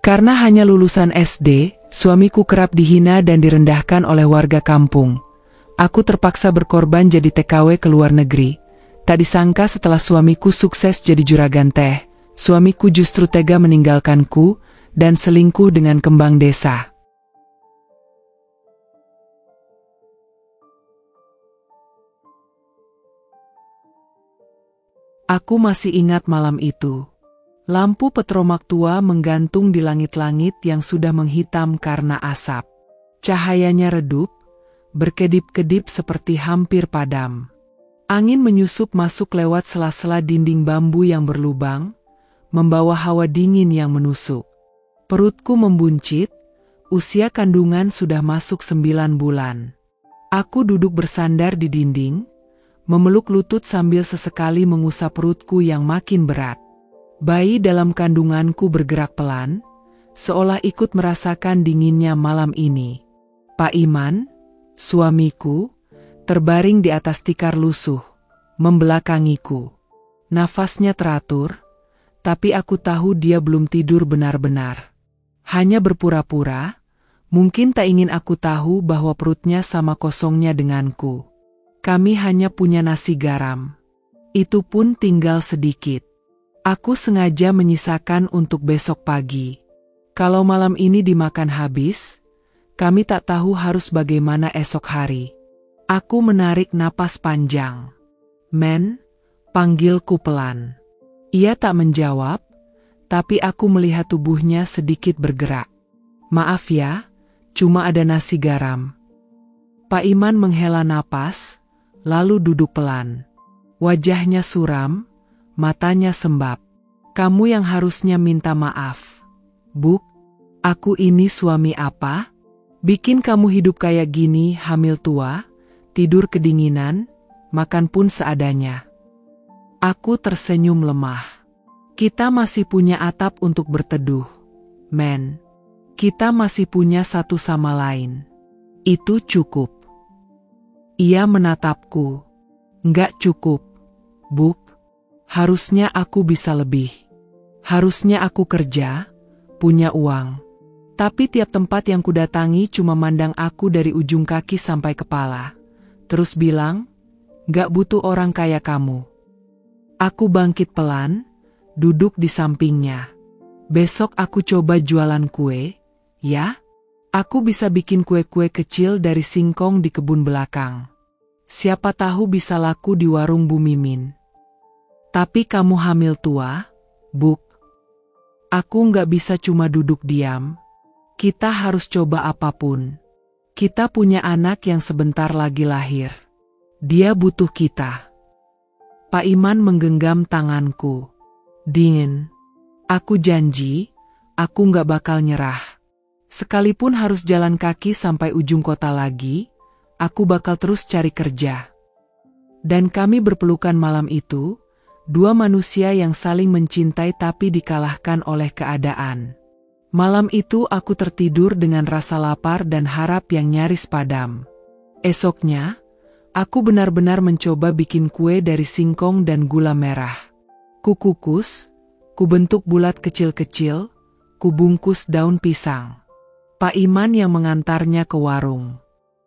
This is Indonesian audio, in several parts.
Karena hanya lulusan SD, suamiku kerap dihina dan direndahkan oleh warga kampung. Aku terpaksa berkorban jadi TKW ke luar negeri. Tak disangka setelah suamiku sukses jadi juragan teh, suamiku justru tega meninggalkanku dan selingkuh dengan kembang desa. Aku masih ingat malam itu. Lampu petromak tua menggantung di langit-langit yang sudah menghitam karena asap. Cahayanya redup, berkedip-kedip seperti hampir padam. Angin menyusup masuk lewat sela-sela dinding bambu yang berlubang, membawa hawa dingin yang menusuk. Perutku membuncit, usia kandungan sudah masuk 9 bulan. Aku duduk bersandar di dinding, memeluk lutut sambil sesekali mengusap perutku yang makin berat. Bayi dalam kandunganku bergerak pelan, seolah ikut merasakan dinginnya malam ini. Pak Iman, suamiku, terbaring di atas tikar lusuh, membelakangiku. Nafasnya teratur, tapi aku tahu dia belum tidur benar-benar. Hanya berpura-pura, mungkin tak ingin aku tahu bahwa perutnya sama kosongnya denganku. Kami hanya punya nasi garam. Itu pun tinggal sedikit. Aku sengaja menyisakan untuk besok pagi. Kalau malam ini dimakan habis, kami tak tahu harus bagaimana esok hari. Aku menarik napas panjang. Men, panggilku pelan. Ia tak menjawab, tapi aku melihat tubuhnya sedikit bergerak. Maaf ya, cuma ada nasi garam. Pak Iman menghela napas, lalu duduk pelan. Wajahnya suram, matanya sembab. Kamu yang harusnya minta maaf. Buk, aku ini suami apa? Bikin kamu hidup kayak gini, hamil tua, tidur kedinginan, makan pun seadanya. Aku tersenyum lemah. Kita masih punya atap untuk berteduh, men. Kita masih punya satu sama lain. Itu cukup. Ia menatapku. Enggak cukup, Buk. Harusnya aku bisa lebih. Harusnya aku kerja, punya uang. Tapi tiap tempat yang kudatangi cuma mandang aku dari ujung kaki sampai kepala. Terus bilang, gak butuh orang kaya kamu. Aku bangkit pelan, duduk di sampingnya. Besok aku coba jualan kue, ya? Aku bisa bikin kue-kue kecil dari singkong di kebun belakang. Siapa tahu bisa laku di warung Bu Mimin. Tapi kamu hamil tua, Buk. Aku nggak bisa cuma duduk diam. Kita harus coba apapun. Kita punya anak yang sebentar lagi lahir. Dia butuh kita. Pak Iman menggenggam tanganku. Dingin. Aku janji, aku nggak bakal nyerah. Sekalipun harus jalan kaki sampai ujung kota lagi, aku bakal terus cari kerja. Dan kami berpelukan malam itu, dua manusia yang saling mencintai tapi dikalahkan oleh keadaan. Malam itu aku tertidur dengan rasa lapar dan harap yang nyaris padam. Esoknya, aku benar-benar mencoba bikin kue dari singkong dan gula merah. Kukukus, kubentuk bulat kecil-kecil, kubungkus daun pisang. Pak Iman yang mengantarnya ke warung.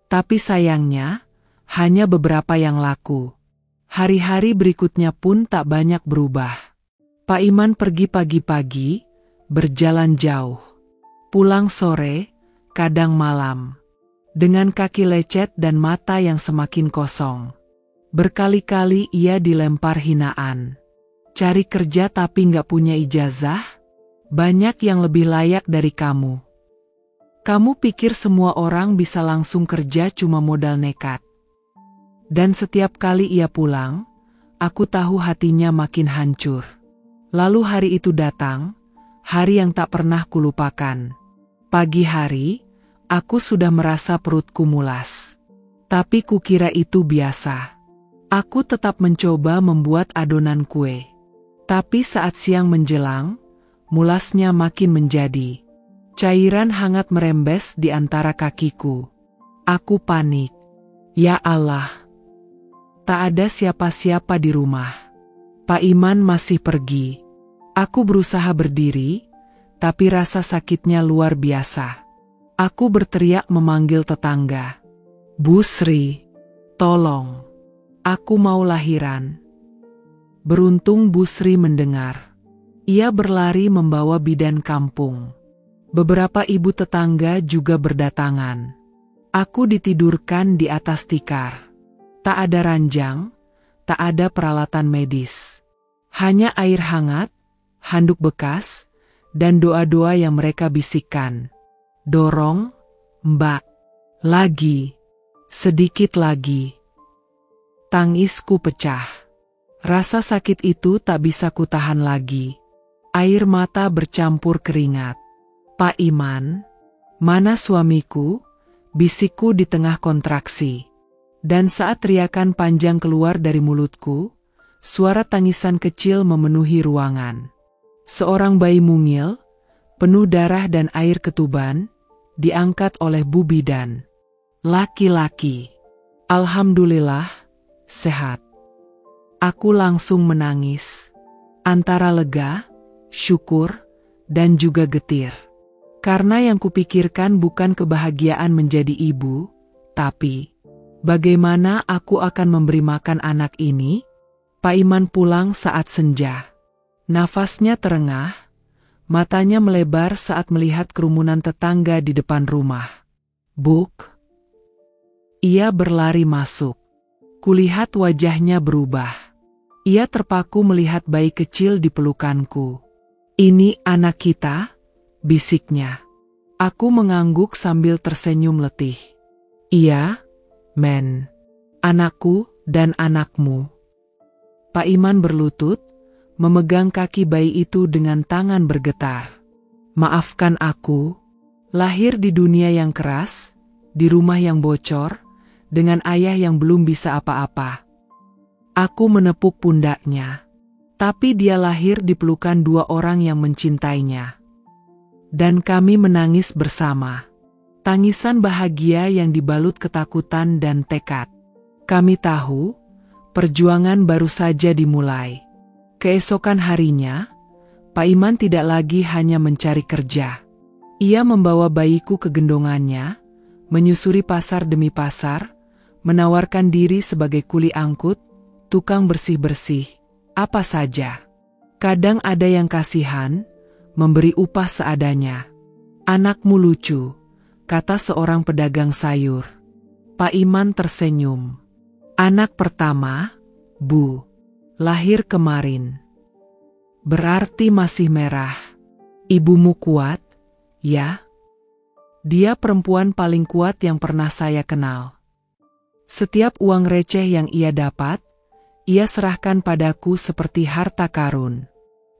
Tapi sayangnya, hanya beberapa yang laku. Hari-hari berikutnya pun tak banyak berubah. Pak Iman pergi pagi-pagi, berjalan jauh. Pulang sore, kadang malam. Dengan kaki lecet dan mata yang semakin kosong. Berkali-kali ia dilempar hinaan. Cari kerja tapi nggak punya ijazah? Banyak yang lebih layak dari kamu. Kamu pikir semua orang bisa langsung kerja cuma modal nekat? Dan setiap kali ia pulang, aku tahu hatinya makin hancur. Lalu hari itu datang, hari yang tak pernah kulupakan. Pagi hari, aku sudah merasa perutku mulas. Tapi kukira itu biasa. Aku tetap mencoba membuat adonan kue. Tapi saat siang menjelang, mulasnya makin menjadi. Cairan hangat merembes di antara kakiku. Aku panik. Ya Allah! Tak ada siapa-siapa di rumah. Pak Iman masih pergi. Aku berusaha berdiri, tapi rasa sakitnya luar biasa. Aku berteriak memanggil tetangga. Bu Sri, tolong, aku mau lahiran. Beruntung Bu Sri mendengar. Ia berlari membawa bidan kampung. Beberapa ibu tetangga juga berdatangan. Aku ditidurkan di atas tikar. Tak ada ranjang, tak ada peralatan medis. Hanya air hangat, handuk bekas, dan doa-doa yang mereka bisikkan. Dorong, Mbak. Lagi. Sedikit lagi. Tangisku pecah. Rasa sakit itu tak bisa kutahan lagi. Air mata bercampur keringat. Pak Iman, mana suamiku? Bisikku di tengah kontraksi. Dan saat teriakan panjang keluar dari mulutku, suara tangisan kecil memenuhi ruangan. Seorang bayi mungil, penuh darah dan air ketuban, diangkat oleh Bu Bidan. Laki-laki. Alhamdulillah, sehat. Aku langsung menangis. Antara lega, syukur, dan juga getir. Karena yang kupikirkan bukan kebahagiaan menjadi ibu, tapi bagaimana aku akan memberi makan anak ini? Pak Iman pulang saat senja. Nafasnya terengah, matanya melebar saat melihat kerumunan tetangga di depan rumah. Buk. Ia berlari masuk. Kulihat wajahnya berubah. Ia terpaku melihat bayi kecil di pelukanku. Ini anak kita? Bisiknya. Aku mengangguk sambil tersenyum letih. Iya, Men. Anakku dan anakmu. Pak Iman berlutut, memegang kaki bayi itu dengan tangan bergetar. Maafkan aku, lahir di dunia yang keras, di rumah yang bocor, dengan ayah yang belum bisa apa-apa. Aku menepuk pundaknya. Tapi dia lahir di pelukan dua orang yang mencintainya. Dan kami menangis bersama. Tangisan bahagia yang dibalut ketakutan dan tekad. Kami tahu, perjuangan baru saja dimulai. Keesokan harinya, Pak Iman tidak lagi hanya mencari kerja. Ia membawa bayiku ke gendongannya, menyusuri pasar demi pasar, menawarkan diri sebagai kuli angkut, tukang bersih-bersih, apa saja. Kadang ada yang kasihan, memberi upah seadanya. Anakmu lucu, kata seorang pedagang sayur. Pak Iman tersenyum. Anak pertama, Bu. Lahir kemarin. Berarti masih merah. Ibumu kuat, ya? Dia perempuan paling kuat yang pernah saya kenal. Setiap uang receh yang ia dapat, ia serahkan padaku seperti harta karun.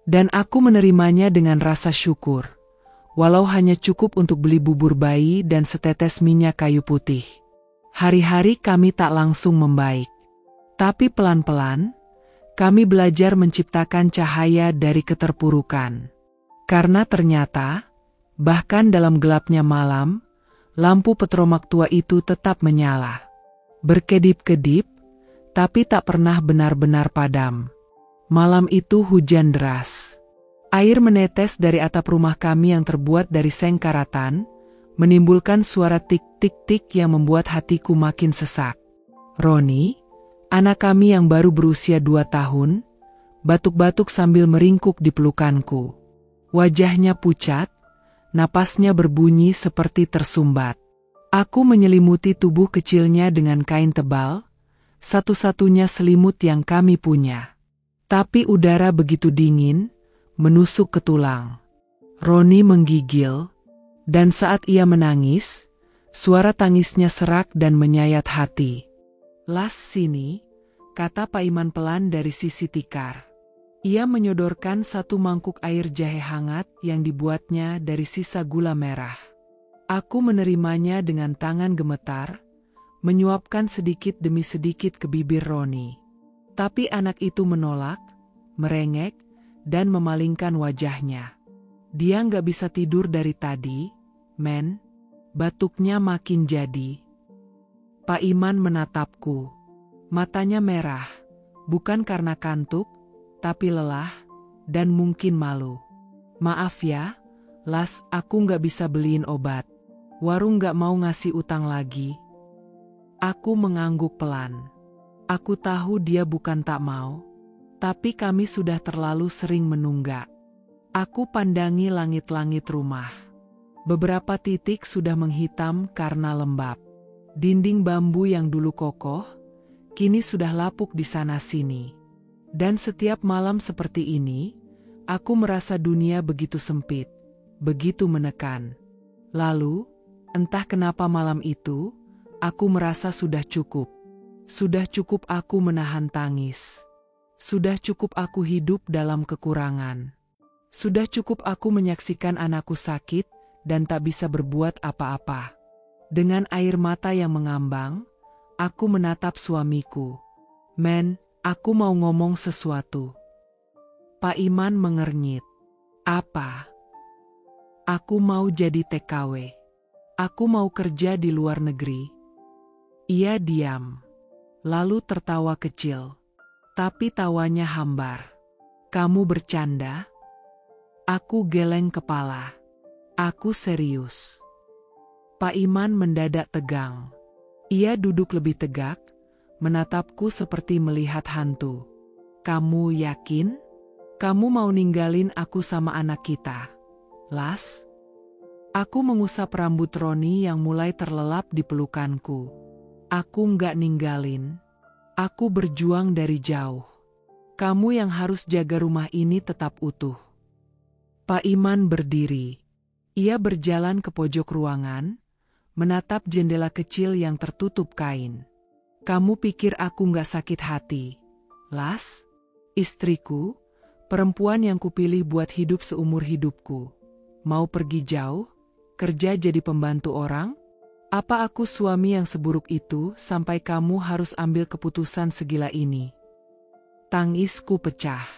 Dan aku menerimanya dengan rasa syukur, walau hanya cukup untuk beli bubur bayi dan setetes minyak kayu putih. Hari-hari kami tak langsung membaik. Tapi pelan-pelan, kami belajar menciptakan cahaya dari keterpurukan. Karena ternyata, bahkan dalam gelapnya malam, lampu petromak tua itu tetap menyala. Berkedip-kedip, tapi tak pernah benar-benar padam. Malam itu hujan deras. Air menetes dari atap rumah kami yang terbuat dari seng karatan, menimbulkan suara tik-tik-tik yang membuat hatiku makin sesak. Roni, anak kami yang baru berusia 2 tahun, batuk-batuk sambil meringkuk di pelukanku. Wajahnya pucat, napasnya berbunyi seperti tersumbat. Aku menyelimuti tubuh kecilnya dengan kain tebal, satu-satunya selimut yang kami punya. Tapi udara begitu dingin, menusuk ke tulang. Roni menggigil, dan saat ia menangis, suara tangisnya serak dan menyayat hati. Las sini, kata Pak Iman pelan dari sisi tikar. Ia menyodorkan satu mangkuk air jahe hangat yang dibuatnya dari sisa gula merah. Aku menerimanya dengan tangan gemetar, menyuapkan sedikit demi sedikit ke bibir Roni. Tapi anak itu menolak, merengek, dan memalingkan wajahnya. Dia nggak bisa tidur dari tadi, Men. Batuknya makin jadi. Pak Iman menatapku. Matanya merah, bukan karena kantuk, tapi lelah, dan mungkin malu. Maaf ya, Las, aku nggak bisa beliin obat. Warung nggak mau ngasih utang lagi. Aku mengangguk pelan. Aku tahu dia bukan tak mau, tapi kami sudah terlalu sering menunggak. Aku pandangi langit-langit rumah. Beberapa titik sudah menghitam karena lembab. Dinding bambu yang dulu kokoh, kini sudah lapuk di sana-sini. Dan setiap malam seperti ini, aku merasa dunia begitu sempit, begitu menekan. Lalu, entah kenapa malam itu, aku merasa sudah cukup. Sudah cukup aku menahan tangis. Sudah cukup aku hidup dalam kekurangan. Sudah cukup aku menyaksikan anakku sakit dan tak bisa berbuat apa-apa. Dengan air mata yang mengambang, aku menatap suamiku. Men, aku mau ngomong sesuatu. Pak Iman mengernyit. Apa? Aku mau jadi TKW. Aku mau kerja di luar negeri. Ia diam. Lalu tertawa kecil. Tapi tawanya hambar. Kamu bercanda? Aku geleng kepala. Aku serius. Pak Iman mendadak tegang. Ia duduk lebih tegak, menatapku seperti melihat hantu. Kamu yakin? Kamu mau ninggalin aku sama anak kita? Las? Aku mengusap rambut Roni yang mulai terlelap di pelukanku. Aku nggak ninggalin. Aku berjuang dari jauh. Kamu yang harus jaga rumah ini tetap utuh. Pak Iman berdiri. Ia berjalan ke pojok ruangan, menatap jendela kecil yang tertutup kain. Kamu pikir aku nggak sakit hati? Las, istriku, perempuan yang kupilih buat hidup seumur hidupku. Mau pergi jauh? Kerja jadi pembantu orang? Apa aku suami yang seburuk itu sampai kamu harus ambil keputusan segila ini? Tangisku pecah.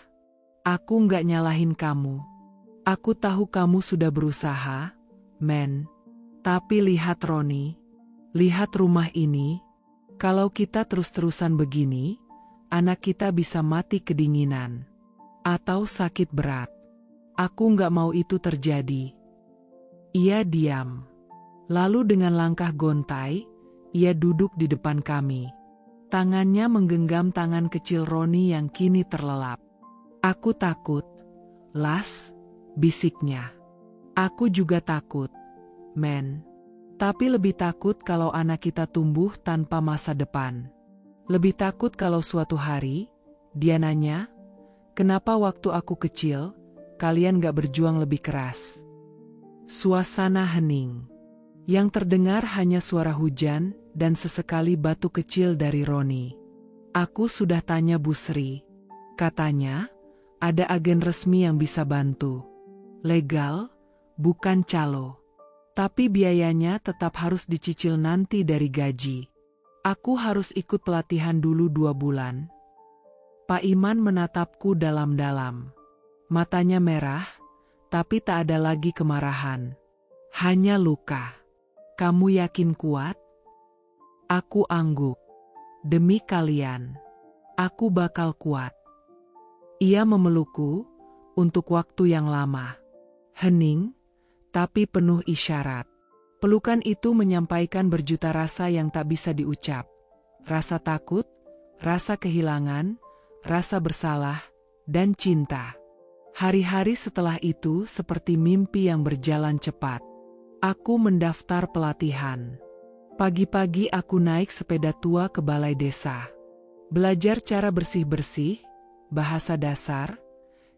Aku nggak nyalahin kamu. Aku tahu kamu sudah berusaha, men. Tapi lihat Roni, lihat rumah ini. Kalau kita terus-terusan begini, anak kita bisa mati kedinginan. Atau sakit berat. Aku nggak mau itu terjadi. Ia diam. Lalu dengan langkah gontai, ia duduk di depan kami. Tangannya menggenggam tangan kecil Roni yang kini terlelap. Aku takut, Las, bisiknya. Aku juga takut, men. Tapi lebih takut kalau anak kita tumbuh tanpa masa depan. Lebih takut kalau suatu hari, dia nanya, kenapa waktu aku kecil, kalian gak berjuang lebih keras? Suasana hening. Yang terdengar hanya suara hujan dan sesekali batu kecil dari Roni. Aku sudah tanya Bu Sri. Katanya, ada agen resmi yang bisa bantu. Legal, bukan calo. Tapi biayanya tetap harus dicicil nanti dari gaji. Aku harus ikut pelatihan dulu 2 bulan. Pak Iman menatapku dalam-dalam. Matanya merah, tapi tak ada lagi kemarahan. Hanya luka. Kamu yakin kuat? Aku angguk. Demi kalian, aku bakal kuat. Ia memelukku untuk waktu yang lama. Hening, tapi penuh isyarat. Pelukan itu menyampaikan berjuta rasa yang tak bisa diucap. Rasa takut, rasa kehilangan, rasa bersalah, dan cinta. Hari-hari setelah itu seperti mimpi yang berjalan cepat. Aku mendaftar pelatihan. Pagi-pagi aku naik sepeda tua ke balai desa. Belajar cara bersih-bersih, bahasa dasar,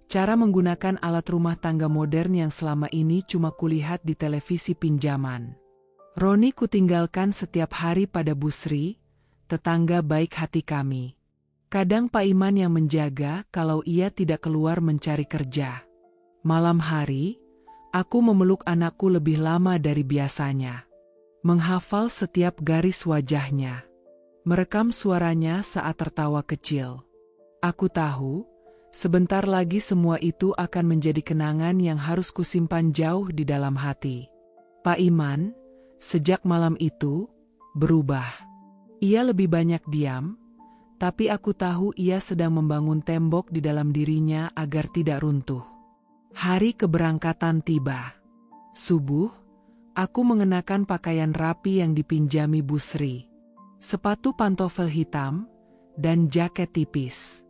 cara menggunakan alat rumah tangga modern yang selama ini cuma kulihat di televisi pinjaman. Roni kutinggalkan setiap hari pada Bu Sri, tetangga baik hati kami. Kadang Pak Iman yang menjaga kalau ia tidak keluar mencari kerja. Malam hari, aku memeluk anakku lebih lama dari biasanya. Menghafal setiap garis wajahnya. Merekam suaranya saat tertawa kecil. Aku tahu, sebentar lagi semua itu akan menjadi kenangan yang harus kusimpan jauh di dalam hati. Pak Iman, sejak malam itu, berubah. Ia lebih banyak diam, tapi aku tahu ia sedang membangun tembok di dalam dirinya agar tidak runtuh. Hari keberangkatan tiba. Subuh, aku mengenakan pakaian rapi yang dipinjami Bu Sri. Sepatu pantofel hitam, dan jaket tipis.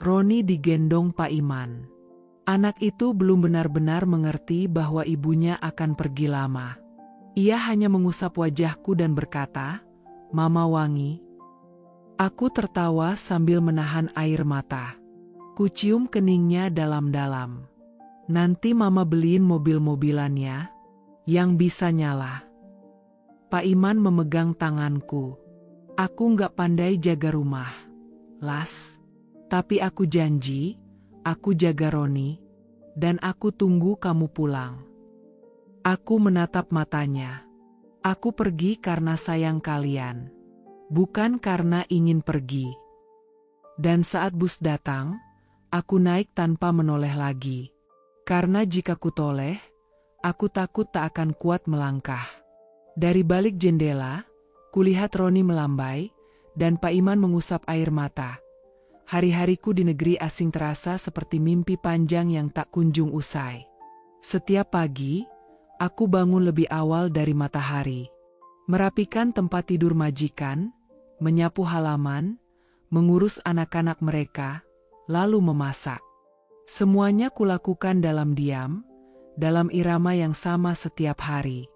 Roni digendong Pak Iman. Anak itu belum benar-benar mengerti bahwa ibunya akan pergi lama. Ia hanya mengusap wajahku dan berkata, "Mama wangi." Aku tertawa sambil menahan air mata. Kucium keningnya dalam-dalam. "Nanti Mama beliin mobil-mobilannya yang bisa nyala." Pak Iman memegang tanganku. "Aku nggak pandai jaga rumah, Las. Tapi aku janji, aku jaga Roni, dan aku tunggu kamu pulang." Aku menatap matanya. "Aku pergi karena sayang kalian, bukan karena ingin pergi." Dan saat bus datang, aku naik tanpa menoleh lagi. Karena jika ku toleh, aku takut tak akan kuat melangkah. Dari balik jendela, kulihat Roni melambai, dan Pak Iman mengusap air mata. Hari-hariku di negeri asing terasa seperti mimpi panjang yang tak kunjung usai. Setiap pagi, aku bangun lebih awal dari matahari. Merapikan tempat tidur majikan, menyapu halaman, mengurus anak-anak mereka, lalu memasak. Semuanya kulakukan dalam diam, dalam irama yang sama setiap hari.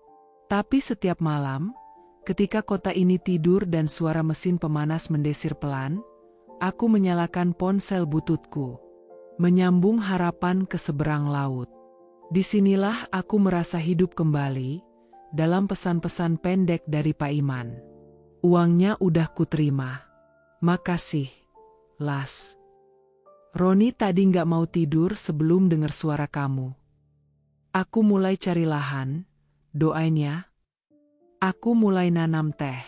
Tapi setiap malam, ketika kota ini tidur dan suara mesin pemanas mendesir pelan, aku menyalakan ponsel bututku, menyambung harapan ke seberang laut. Disinilah aku merasa hidup kembali, dalam pesan-pesan pendek dari Pak Iman. "Uangnya udah kuterima. Makasih, Las. Roni tadi nggak mau tidur sebelum dengar suara kamu. Aku mulai cari lahan, doain ya. Aku mulai nanam teh,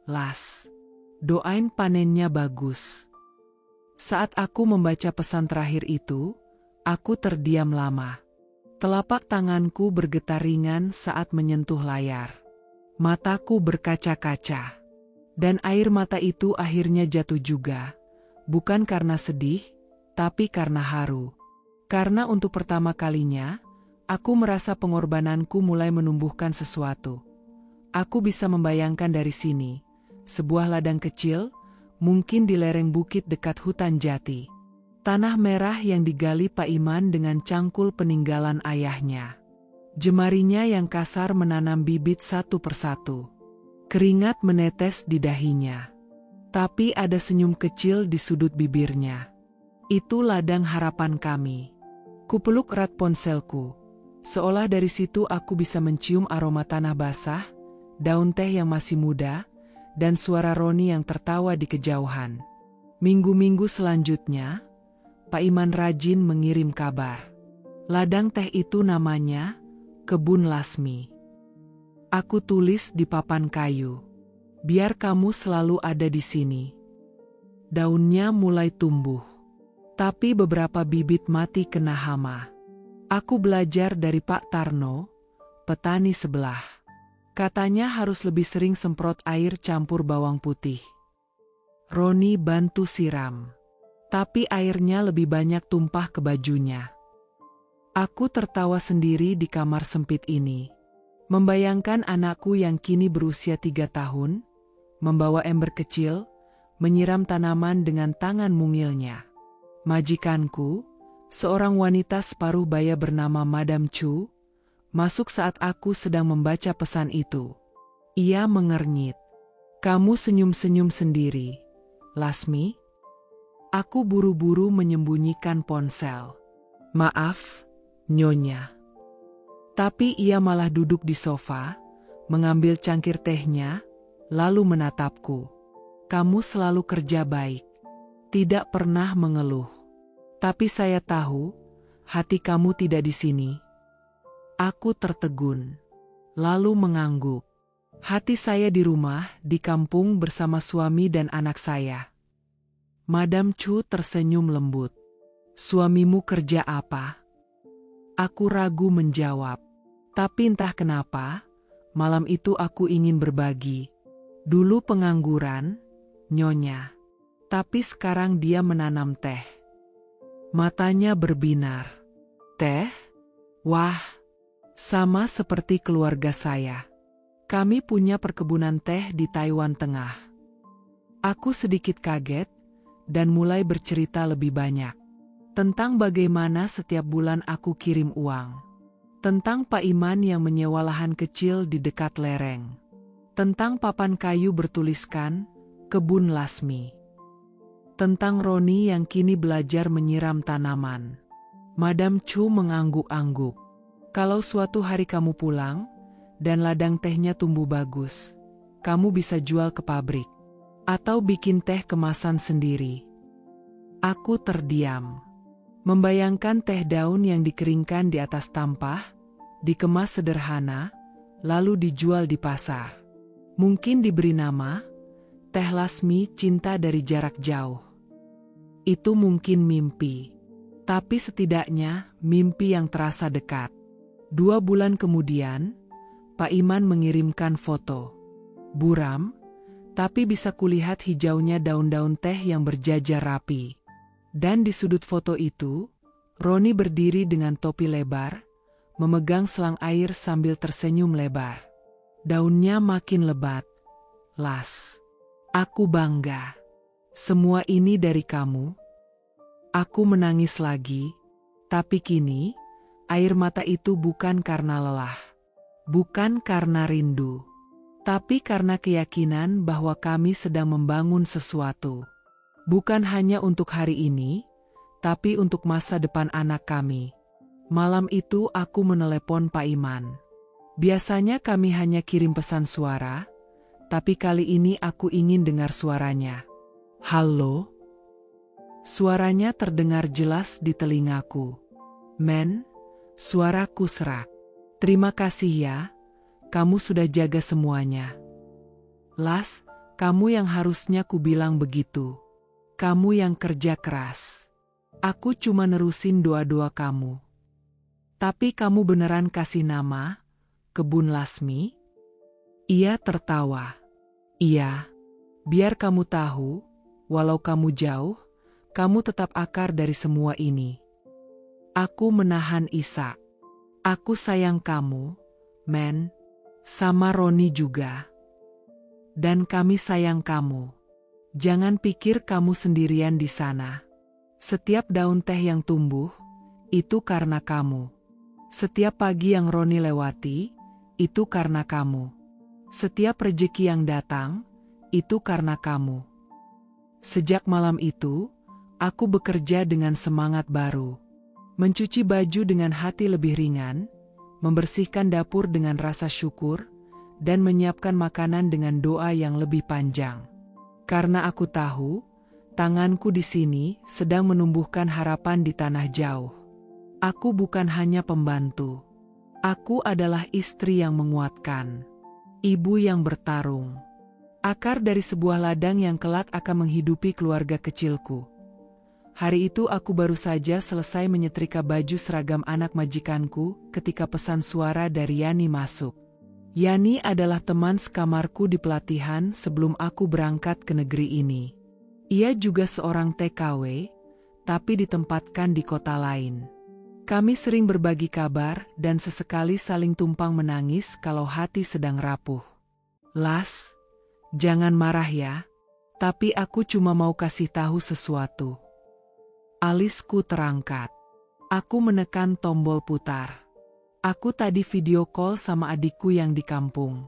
Las. Doain panennya bagus." Saat aku membaca pesan terakhir itu, aku terdiam lama. Telapak tanganku bergetar ringan saat menyentuh layar. Mataku berkaca-kaca. Dan air mata itu akhirnya jatuh juga. Bukan karena sedih, tapi karena haru. Karena untuk pertama kalinya, aku merasa pengorbananku mulai menumbuhkan sesuatu. Aku bisa membayangkan dari sini, sebuah ladang kecil, mungkin di lereng bukit dekat hutan jati. Tanah merah yang digali Pak Iman dengan cangkul peninggalan ayahnya. Jemarinya yang kasar menanam bibit satu persatu. Keringat menetes di dahinya. Tapi ada senyum kecil di sudut bibirnya. Itu ladang harapan kami. Kupeluk erat ponselku. Seolah dari situ aku bisa mencium aroma tanah basah, daun teh yang masih muda, dan suara Roni yang tertawa di kejauhan. Minggu-minggu selanjutnya, Pak Iman rajin mengirim kabar. Ladang teh itu namanya Kebun Lasmi. Aku tulis di papan kayu. "Biar kamu selalu ada di sini." Daunnya mulai tumbuh. Tapi beberapa bibit mati kena hama. Aku belajar dari Pak Tarno, petani sebelah. Katanya harus lebih sering semprot air campur bawang putih. Roni bantu siram. Tapi airnya lebih banyak tumpah ke bajunya. Aku tertawa sendiri di kamar sempit ini. Membayangkan anakku yang kini berusia 3 tahun, membawa ember kecil, menyiram tanaman dengan tangan mungilnya. Majikanku, seorang wanita separuh baya bernama Madam Chu, masuk saat aku sedang membaca pesan itu. Ia mengernyit. "Kamu senyum-senyum sendiri, Lasmi?" Aku buru-buru menyembunyikan ponsel. "Maaf, Nyonya." Tapi ia malah duduk di sofa, mengambil cangkir tehnya, lalu menatapku. "Kamu selalu kerja baik. Tidak pernah mengeluh. Tapi saya tahu, hati kamu tidak di sini." Aku tertegun, lalu mengangguk. "Hati saya di rumah, di kampung bersama suami dan anak saya." Madam Chu tersenyum lembut. "Suamimu kerja apa?" Aku ragu menjawab. Tapi entah kenapa, malam itu aku ingin berbagi. Dulu pengangguran, Nyonya. Tapi sekarang dia menanam teh. Matanya berbinar. "Teh? Wah, Sama seperti keluarga saya. Kami punya perkebunan teh di Taiwan Tengah. Aku sedikit kaget dan mulai bercerita lebih banyak. Tentang bagaimana setiap bulan aku kirim uang. Tentang Pak Iman yang menyewa lahan kecil di dekat lereng. Tentang papan kayu bertuliskan, Kebun Lasmi. Tentang Roni yang kini belajar menyiram tanaman. Madam Chu mengangguk-angguk. Kalau suatu hari kamu pulang, dan ladang tehnya tumbuh bagus, kamu bisa jual ke pabrik. Atau bikin teh kemasan sendiri. Aku terdiam. Membayangkan teh daun yang dikeringkan di atas tampah, dikemas sederhana, lalu dijual di pasar. Mungkin diberi nama, Teh Lasmi Cinta dari Jarak Jauh. Itu mungkin mimpi. Tapi setidaknya mimpi yang terasa dekat. 2 bulan kemudian, Pak Iman mengirimkan foto. Buram, tapi bisa kulihat hijaunya daun-daun teh yang berjajar rapi. Dan di sudut foto itu, Roni berdiri dengan topi lebar, memegang selang air sambil tersenyum lebar. Daunnya makin lebat. Las. Aku bangga. Semua ini dari kamu. Aku menangis lagi, tapi kini, air mata itu bukan karena lelah. Bukan karena rindu. Tapi karena keyakinan bahwa kami sedang membangun sesuatu. Bukan hanya untuk hari ini, tapi untuk masa depan anak kami. Malam itu aku menelepon Pak Iman. Biasanya kami hanya kirim pesan suara, tapi kali ini aku ingin dengar suaranya. Halo? Suaranya terdengar jelas di telingaku. Men, suaraku serak. Terima kasih ya, kamu sudah jaga semuanya. Las, kamu yang harusnya ku bilang begitu. Kamu yang kerja keras. Aku cuma nerusin doa-doa kamu. Tapi kamu beneran kasih nama, Kebun Lasmi? Ia tertawa. Iya, biar kamu tahu, walau kamu jauh, kamu tetap akar dari semua ini. Aku menahan isak. Aku sayang kamu, men, sama Roni juga. Dan kami sayang kamu. Jangan pikir kamu sendirian di sana. Setiap daun teh yang tumbuh, itu karena kamu. Setiap pagi yang Roni lewati, itu karena kamu. Setiap rejeki yang datang, itu karena kamu. Sejak malam itu, aku bekerja dengan semangat baru. Mencuci baju dengan hati lebih ringan, membersihkan dapur dengan rasa syukur, dan menyiapkan makanan dengan doa yang lebih panjang. Karena aku tahu, tanganku di sini sedang menumbuhkan harapan di tanah jauh. Aku bukan hanya pembantu. Aku adalah istri yang menguatkan. Ibu yang bertarung. Akar dari sebuah ladang yang kelak akan menghidupi keluarga kecilku. Hari itu aku baru saja selesai menyetrika baju seragam anak majikanku ketika pesan suara dari Yani masuk. Yani adalah teman sekamarku di pelatihan sebelum aku berangkat ke negeri ini. Ia juga seorang TKW, tapi ditempatkan di kota lain. Kami sering berbagi kabar dan sesekali saling tumpang menangis kalau hati sedang rapuh. Las, jangan marah ya, tapi aku cuma mau kasih tahu sesuatu. Alisku terangkat. Aku menekan tombol putar. Aku tadi video call sama adikku yang di kampung.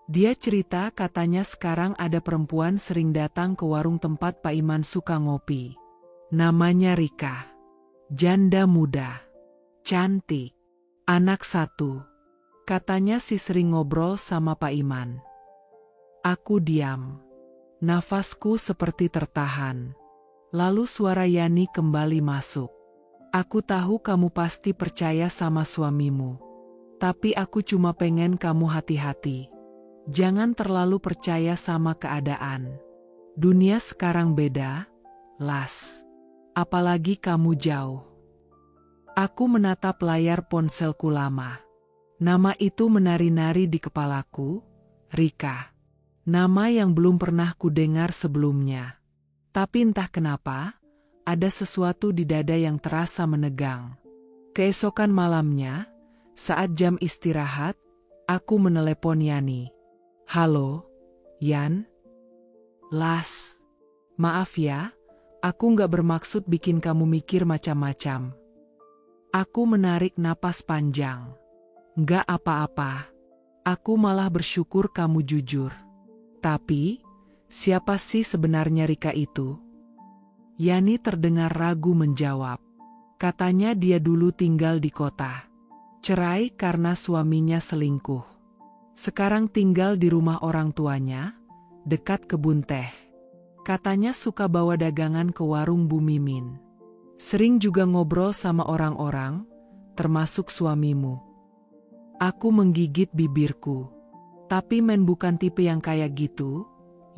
Dia cerita katanya sekarang ada perempuan sering datang ke warung tempat Pak Iman suka ngopi. Namanya Rika. Janda muda. Cantik. Anak 1. Katanya sih sering ngobrol sama Pak Iman. Aku diam. Nafasku seperti tertahan. Lalu suara Yani kembali masuk. Aku tahu kamu pasti percaya sama suamimu. Tapi aku cuma pengen kamu hati-hati. Jangan terlalu percaya sama keadaan. Dunia sekarang beda, Las. Apalagi kamu jauh. Aku menatap layar ponselku lama. Nama itu menari-nari di kepalaku, Rika. Nama yang belum pernah kudengar sebelumnya. Tapi entah kenapa, ada sesuatu di dada yang terasa menegang. Keesokan malamnya, Saat jam istirahat, aku menelepon Yani. Halo, Yan? Las. Maaf ya, aku nggak bermaksud bikin kamu mikir macam-macam. Aku menarik napas panjang. Nggak apa-apa. Aku malah bersyukur kamu jujur. Tapi, siapa sih sebenarnya Rika itu? Yani terdengar ragu menjawab. Katanya dia dulu tinggal di kota. Cerai karena suaminya selingkuh. Sekarang tinggal di rumah orang tuanya, dekat kebun teh. Katanya suka bawa dagangan ke warung Bu Mimin. Sering juga ngobrol sama orang-orang, termasuk suamimu. Aku menggigit bibirku. Tapi Men bukan tipe yang kayak gitu,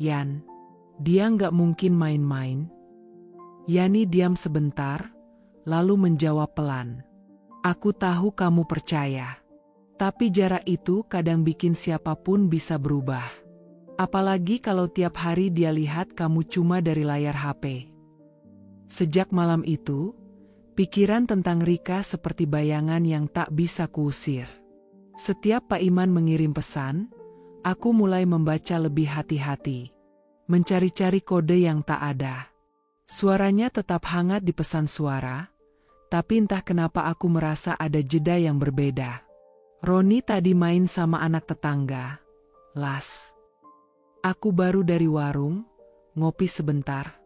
Yan. Dia nggak mungkin main-main. Yani diam sebentar, lalu menjawab pelan. Aku tahu kamu percaya. Tapi jarak itu kadang bikin siapapun bisa berubah. Apalagi kalau tiap hari dia lihat kamu cuma dari layar HP. Sejak malam itu, pikiran tentang Rika seperti bayangan yang tak bisa kuusir. Setiap Pak Iman mengirim pesan, aku mulai membaca lebih hati-hati. Mencari-cari kode yang tak ada. Suaranya tetap hangat di pesan suara, tapi entah kenapa aku merasa ada jeda yang berbeda. Roni tadi main sama anak tetangga. Las. Aku baru dari warung, ngopi sebentar.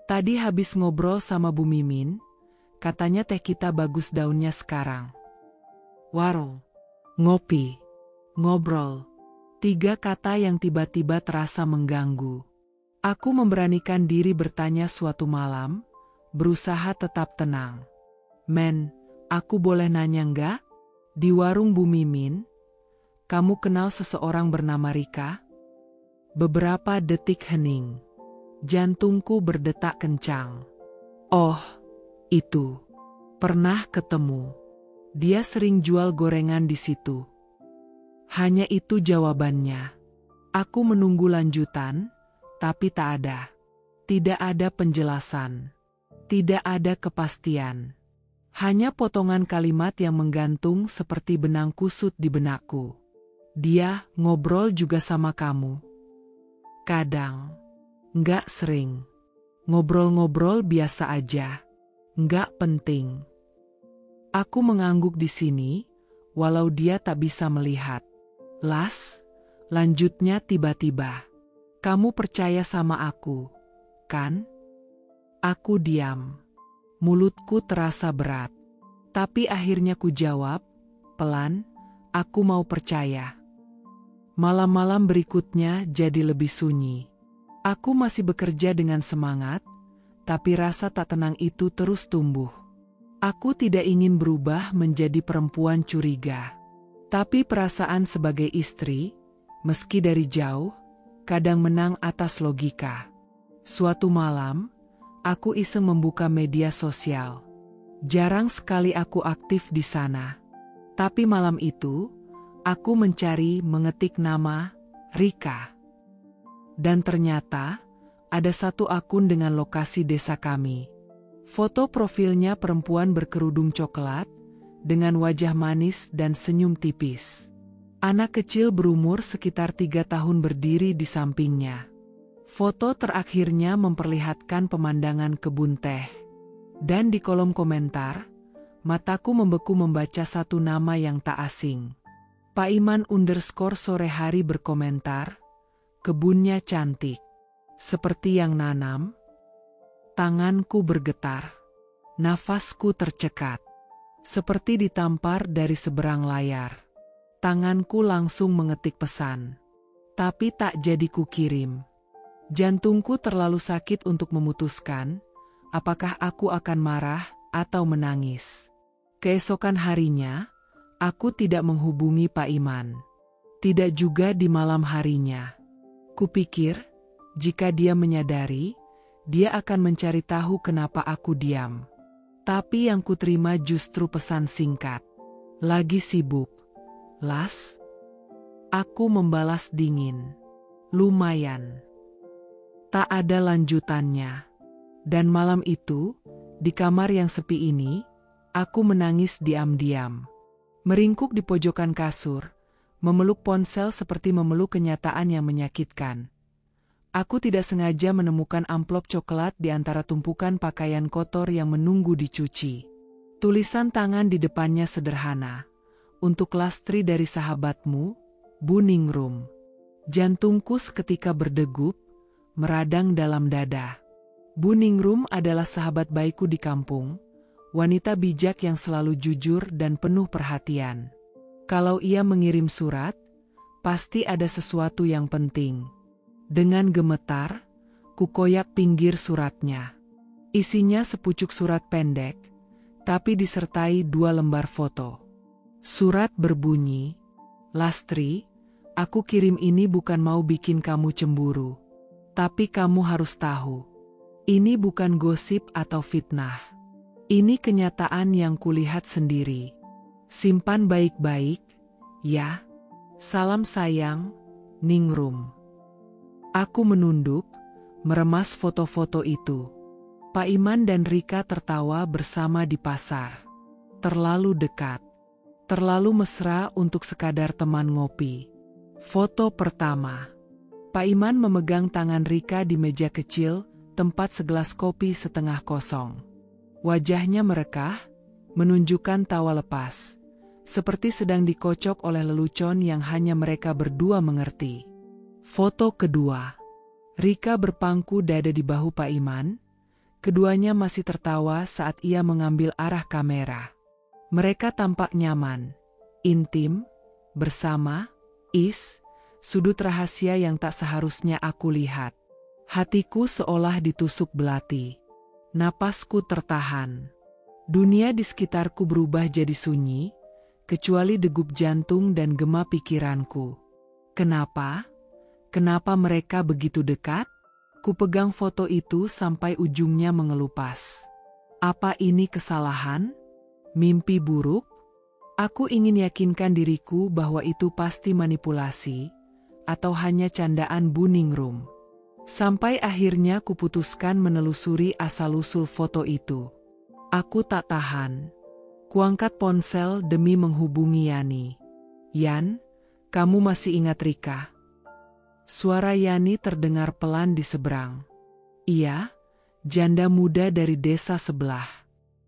Tadi habis ngobrol sama Bu Mimin, katanya teh kita bagus daunnya sekarang. Warung, ngopi, ngobrol. 3 kata yang tiba-tiba terasa mengganggu. Aku memberanikan diri bertanya suatu malam, berusaha tetap tenang. Men, aku boleh nanya nggak? Di warung Bu Mimin, kamu kenal seseorang bernama Rika? Beberapa detik hening. Jantungku berdetak kencang. Oh, itu. Pernah ketemu. Dia sering jual gorengan di situ. Hanya itu jawabannya. Aku menunggu lanjutan, tapi tak ada. Tidak ada penjelasan. Tidak ada kepastian. Hanya potongan kalimat yang menggantung seperti benang kusut di benakku. Dia ngobrol juga sama kamu. Kadang. Nggak sering. Ngobrol-ngobrol biasa aja. Nggak penting. Aku mengangguk di sini, walau dia tak bisa melihat. Las, lanjutnya tiba-tiba. Kamu percaya sama aku, kan? Aku diam. Mulutku terasa berat. Tapi akhirnya ku jawab, pelan, aku mau percaya. Malam-malam berikutnya jadi lebih sunyi. Aku masih bekerja dengan semangat, tapi rasa tak tenang itu terus tumbuh. Aku tidak ingin berubah menjadi perempuan curiga. Tapi perasaan sebagai istri, meski dari jauh, kadang menang atas logika. Suatu malam, aku iseng membuka media sosial. Jarang sekali aku aktif di sana. Tapi malam itu, aku mengetik nama Rika. Dan ternyata, ada satu akun dengan lokasi desa kami. Foto profilnya perempuan berkerudung coklat, dengan wajah manis dan senyum tipis. Anak kecil berumur sekitar 3 tahun berdiri di sampingnya. Foto terakhirnya memperlihatkan pemandangan kebun teh. Dan di kolom komentar, mataku membeku membaca satu nama yang tak asing. Pak Iman _sore hari berkomentar, kebunnya cantik. Seperti yang nanam. Tanganku bergetar. Nafasku tercekat. Seperti ditampar dari seberang layar. Tanganku langsung mengetik pesan. Tapi tak jadi kukirim. Jantungku terlalu sakit untuk memutuskan, apakah aku akan marah atau menangis. Keesokan harinya, aku tidak menghubungi Pak Iman. Tidak juga di malam harinya. Kupikir, jika dia menyadari, dia akan mencari tahu kenapa aku diam. Tapi yang kuterima justru pesan singkat. Lagi sibuk, Las? Aku membalas dingin. Lumayan. Tak ada lanjutannya. Dan malam itu, di kamar yang sepi ini, aku menangis diam-diam. Meringkuk di pojokan kasur, memeluk ponsel seperti memeluk kenyataan yang menyakitkan. Aku tidak sengaja menemukan amplop coklat di antara tumpukan pakaian kotor yang menunggu dicuci. Tulisan tangan di depannya sederhana. Untuk Lastri dari sahabatmu, Bu Ningrum. Jantungku seketika berdegup, meradang dalam dada. Bu Ningrum adalah sahabat baikku di kampung, wanita bijak yang selalu jujur dan penuh perhatian. Kalau ia mengirim surat, pasti ada sesuatu yang penting. Dengan gemetar, kukoyak pinggir suratnya. Isinya sepucuk surat pendek, tapi disertai 2 lembar foto. Surat berbunyi, "Lastri, aku kirim ini bukan mau bikin kamu cemburu. Tapi kamu harus tahu, ini bukan gosip atau fitnah. Ini kenyataan yang kulihat sendiri. Simpan baik-baik, ya. Salam sayang, Ningrum." Aku menunduk, meremas foto-foto itu. Pak Iman dan Rika tertawa bersama di pasar. Terlalu dekat. Terlalu mesra untuk sekadar teman ngopi. Foto pertama. Pak Iman memegang tangan Rika di meja kecil, tempat segelas kopi setengah kosong. Wajahnya merekah, menunjukkan tawa lepas. Seperti sedang dikocok oleh lelucon yang hanya mereka berdua mengerti. Foto kedua. Rika berpangku dada di bahu Pak Iman. Keduanya masih tertawa saat ia mengambil arah kamera. Mereka tampak nyaman, intim, bersama, sudut rahasia yang tak seharusnya aku lihat. Hatiku seolah ditusuk belati. Napasku tertahan. Dunia di sekitarku berubah jadi sunyi, kecuali degup jantung dan gema pikiranku. Kenapa? Kenapa mereka begitu dekat? Kupegang foto itu sampai ujungnya mengelupas. Apa ini kesalahan? Mimpi buruk? Aku ingin yakinkan diriku bahwa itu pasti manipulasi, atau hanya candaan Bu Ningrum. Sampai akhirnya kuputuskan menelusuri asal-usul foto itu. Aku tak tahan. Kuangkat ponsel demi menghubungi Yani. "Yan, kamu masih ingat Rika?" Suara Yani terdengar pelan di seberang. "Iya, janda muda dari desa sebelah.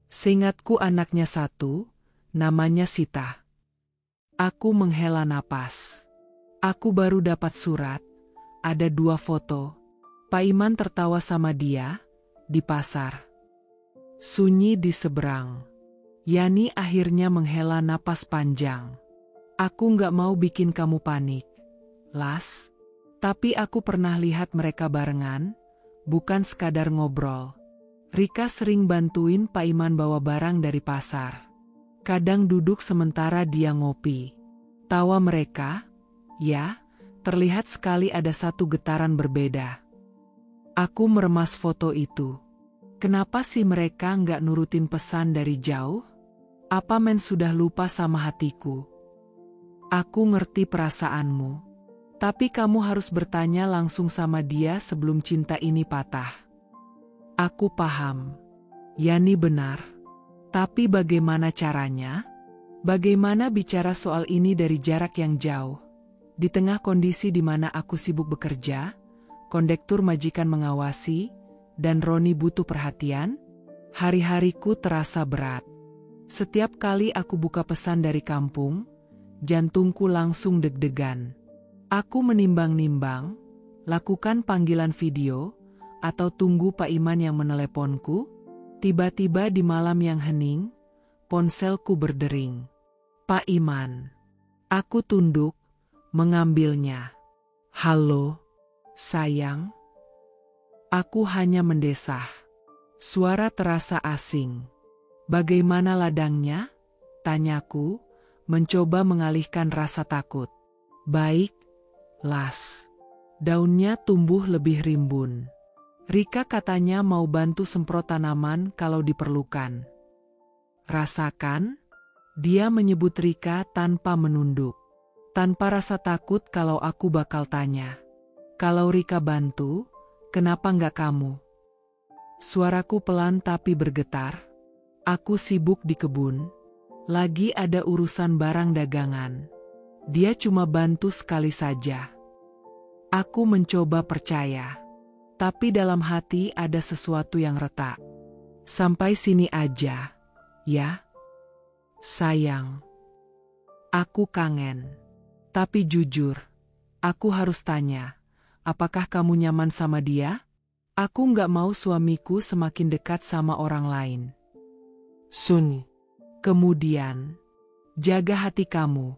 Seingatku anaknya satu, namanya Sita." Aku menghela napas. Aku baru dapat surat, ada 2 foto. Pak Iman tertawa sama dia, di pasar. Sunyi di seberang. Yani akhirnya menghela napas panjang. "Aku nggak mau bikin kamu panik, Las. Tapi aku pernah lihat mereka barengan, bukan sekadar ngobrol. Rika sering bantuin Pak Iman bawa barang dari pasar. Kadang duduk sementara dia ngopi. Tawa mereka, ya, terlihat sekali ada satu getaran berbeda." Aku meremas foto itu. Kenapa sih mereka nggak nurutin pesan dari jauh? Apa men sudah lupa sama hatiku? Aku ngerti perasaanmu. Tapi kamu harus bertanya langsung sama dia sebelum cinta ini patah. Aku paham. Yani benar. Tapi bagaimana caranya? Bagaimana bicara soal ini dari jarak yang jauh? Di tengah kondisi di mana aku sibuk bekerja, kondektur majikan mengawasi, dan Roni butuh perhatian? Hari-hariku terasa berat. Setiap kali aku buka pesan dari kampung, jantungku langsung deg-degan. Aku menimbang-nimbang, lakukan panggilan video, atau tunggu Pak Iman yang meneleponku. Tiba-tiba di malam yang hening, ponselku berdering. "Pak Iman." Aku tunduk, mengambilnya. "Halo, sayang." Aku hanya mendesah. Suara terasa asing. "Bagaimana ladangnya?" tanyaku, mencoba mengalihkan rasa takut. "Baik, Las. Daunnya tumbuh lebih rimbun. Rika katanya mau bantu semprot tanaman kalau diperlukan." "Rasakan?" Dia menyebut Rika tanpa menunduk. Tanpa rasa takut kalau aku bakal tanya. "Kalau Rika bantu, kenapa nggak kamu?" Suaraku pelan tapi bergetar. "Aku sibuk di kebun. Lagi ada urusan barang dagangan. Dia cuma bantu sekali saja. Aku mencoba percaya. Tapi dalam hati ada sesuatu yang retak. Sampai sini aja, ya? Sayang. Aku kangen. Tapi jujur, aku harus tanya, apakah kamu nyaman sama dia? Aku nggak mau suamiku semakin dekat sama orang lain. Sun. Kemudian, jaga hati kamu,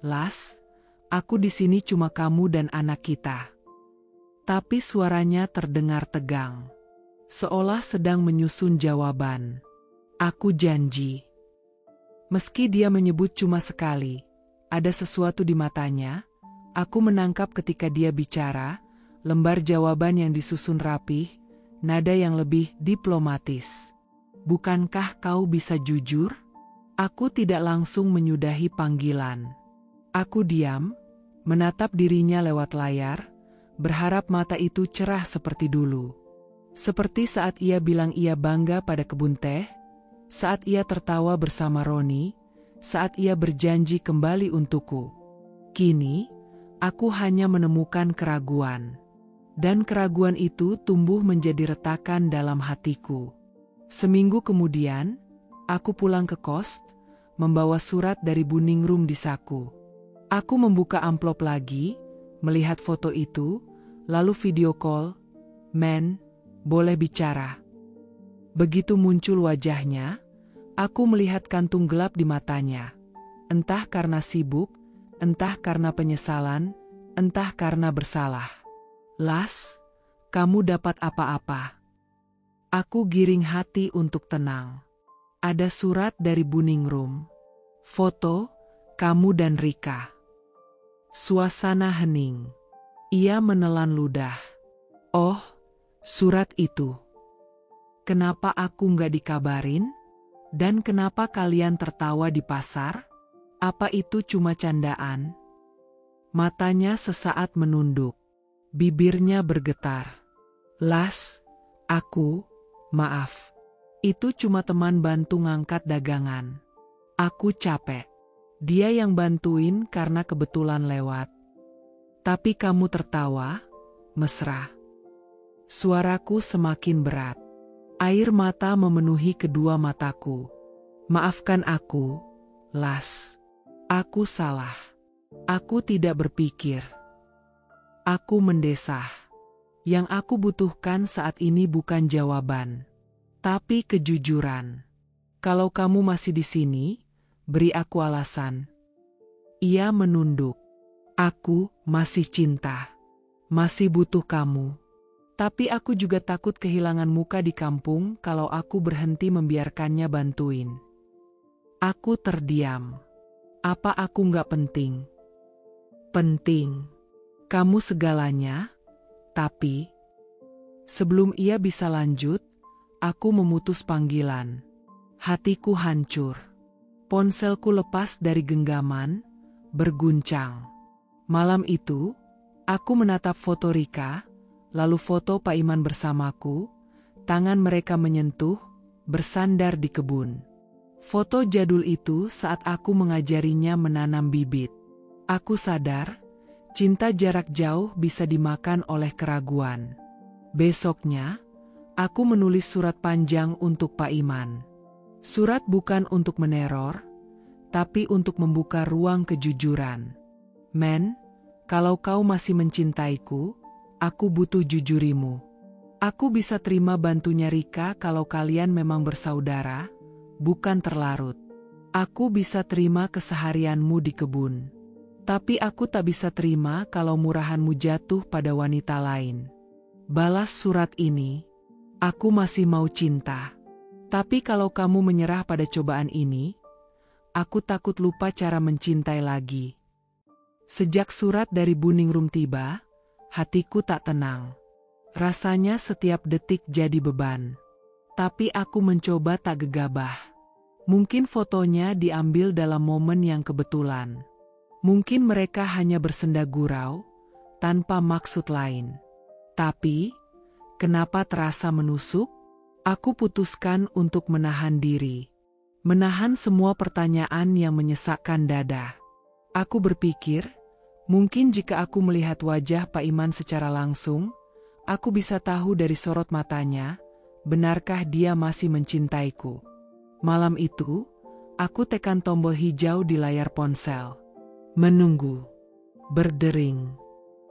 Las. Aku di sini cuma kamu dan anak kita. Tapi suaranya terdengar tegang, seolah sedang menyusun jawaban. Aku janji. Meski dia menyebut cuma sekali, ada sesuatu di matanya. Aku menangkap ketika dia bicara, lembar jawaban yang disusun rapih, nada yang lebih diplomatis. Bukankah kau bisa jujur? Aku tidak langsung menyudahi panggilan. Aku diam, menatap dirinya lewat layar, berharap mata itu cerah seperti dulu. Seperti saat ia bilang ia bangga pada kebun teh, saat ia tertawa bersama Roni, saat ia berjanji kembali untukku. Kini, aku hanya menemukan keraguan. Dan keraguan itu tumbuh menjadi retakan dalam hatiku. Seminggu kemudian, aku pulang ke kos, membawa surat dari Buning Room di saku. Aku membuka amplop lagi, melihat foto itu, lalu video call. Men, boleh bicara. Begitu muncul wajahnya, aku melihat kantung gelap di matanya. Entah karena sibuk, entah karena penyesalan, entah karena bersalah. Las, kamu dapat apa-apa? Aku giring hati untuk tenang. Ada surat dari Buning Room. Foto, kamu dan Rika. Suasana hening. Ia menelan ludah. Oh, surat itu. Kenapa aku nggak dikabarin? Dan kenapa kalian tertawa di pasar? Apa itu cuma candaan? Matanya sesaat menunduk. Bibirnya bergetar. Las, maaf. Itu cuma teman bantu ngangkat dagangan. Aku capek. Dia yang bantuin karena kebetulan lewat. Tapi kamu tertawa, mesra. Suaraku semakin berat. Air mata memenuhi kedua mataku. Maafkan aku, Las. Aku salah. Aku tidak berpikir. Aku mendesah. Yang aku butuhkan saat ini bukan jawaban, tapi kejujuran. Kalau kamu masih di sini, beri aku alasan. Ia menunduk. Aku masih cinta. Masih butuh kamu. Tapi aku juga takut kehilangan muka di kampung kalau aku berhenti membiarkannya bantuin. Aku terdiam. Apa aku nggak penting? Penting. Kamu segalanya, tapi... Sebelum ia bisa lanjut, aku memutus panggilan. Hatiku hancur. Ponselku lepas dari genggaman, berguncang. Malam itu, aku menatap foto Rika, lalu foto Pak Iman bersamaku, tangan mereka menyentuh, bersandar di kebun. Foto jadul itu saat aku mengajarinya menanam bibit. Aku sadar, cinta jarak jauh bisa dimakan oleh keraguan. Besoknya, aku menulis surat panjang untuk Pak Iman. Surat bukan untuk meneror, tapi untuk membuka ruang kejujuran. Men, kalau kau masih mencintaiku, aku butuh jujurimu. Aku bisa terima bantunya Rika kalau kalian memang bersaudara, bukan terlarut. Aku bisa terima keseharianmu di kebun. Tapi aku tak bisa terima kalau murahanmu jatuh pada wanita lain. Balas surat ini. Aku masih mau cinta. Tapi kalau kamu menyerah pada cobaan ini, aku takut lupa cara mencintai lagi. Sejak surat dari Buning Room tiba, hatiku tak tenang. Rasanya setiap detik jadi beban. Tapi aku mencoba tak gegabah. Mungkin fotonya diambil dalam momen yang kebetulan. Mungkin mereka hanya bersenda gurau, tanpa maksud lain. Tapi, kenapa terasa menusuk? Aku putuskan untuk menahan diri. menahan semua pertanyaan yang menyesakkan dada. Aku berpikir, mungkin jika aku melihat wajah Pak Iman secara langsung, aku bisa tahu dari sorot matanya, benarkah dia masih mencintaiku. Malam itu, aku tekan tombol hijau di layar ponsel. Menunggu. Berdering.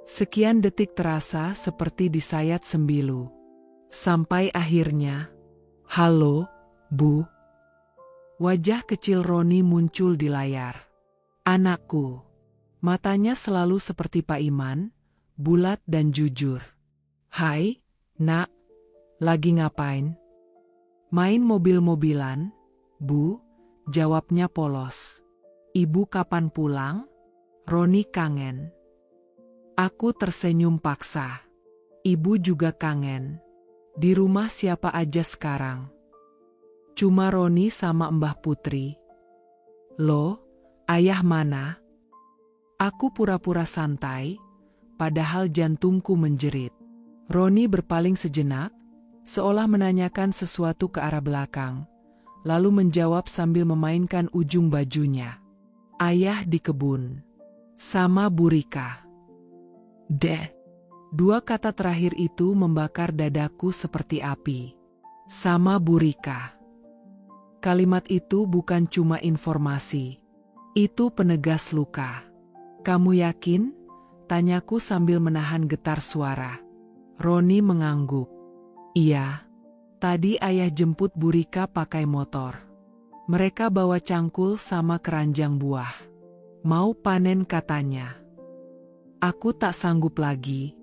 Sekian detik terasa seperti disayat sembilu. Sampai akhirnya, "Halo, Bu." Wajah kecil Roni muncul di layar. Anakku. Matanya selalu seperti Pak Iman, bulat dan jujur. "Hai, Nak. Lagi ngapain?" "Main mobil-mobilan, Bu," jawabnya polos. "Ibu kapan pulang?" Roni kangen. Aku tersenyum paksa. Ibu juga kangen. Di rumah siapa aja sekarang? Cuma Roni sama Mbah Putri. Loh, ayah mana? Aku pura-pura santai, padahal jantungku menjerit. Roni berpaling sejenak, seolah menanyakan sesuatu ke arah belakang, lalu menjawab sambil memainkan ujung bajunya. "Ayah di kebun. Sama Bu Rika." Dua kata terakhir itu membakar dadaku seperti api. Sama Bu Rika. Kalimat itu bukan cuma informasi. Itu penegas luka. "Kamu yakin?" tanyaku sambil menahan getar suara. Roni mengangguk. "Iya. Tadi ayah jemput Bu Rika pakai motor. Mereka bawa cangkul sama keranjang buah. Mau panen katanya." Aku tak sanggup lagi.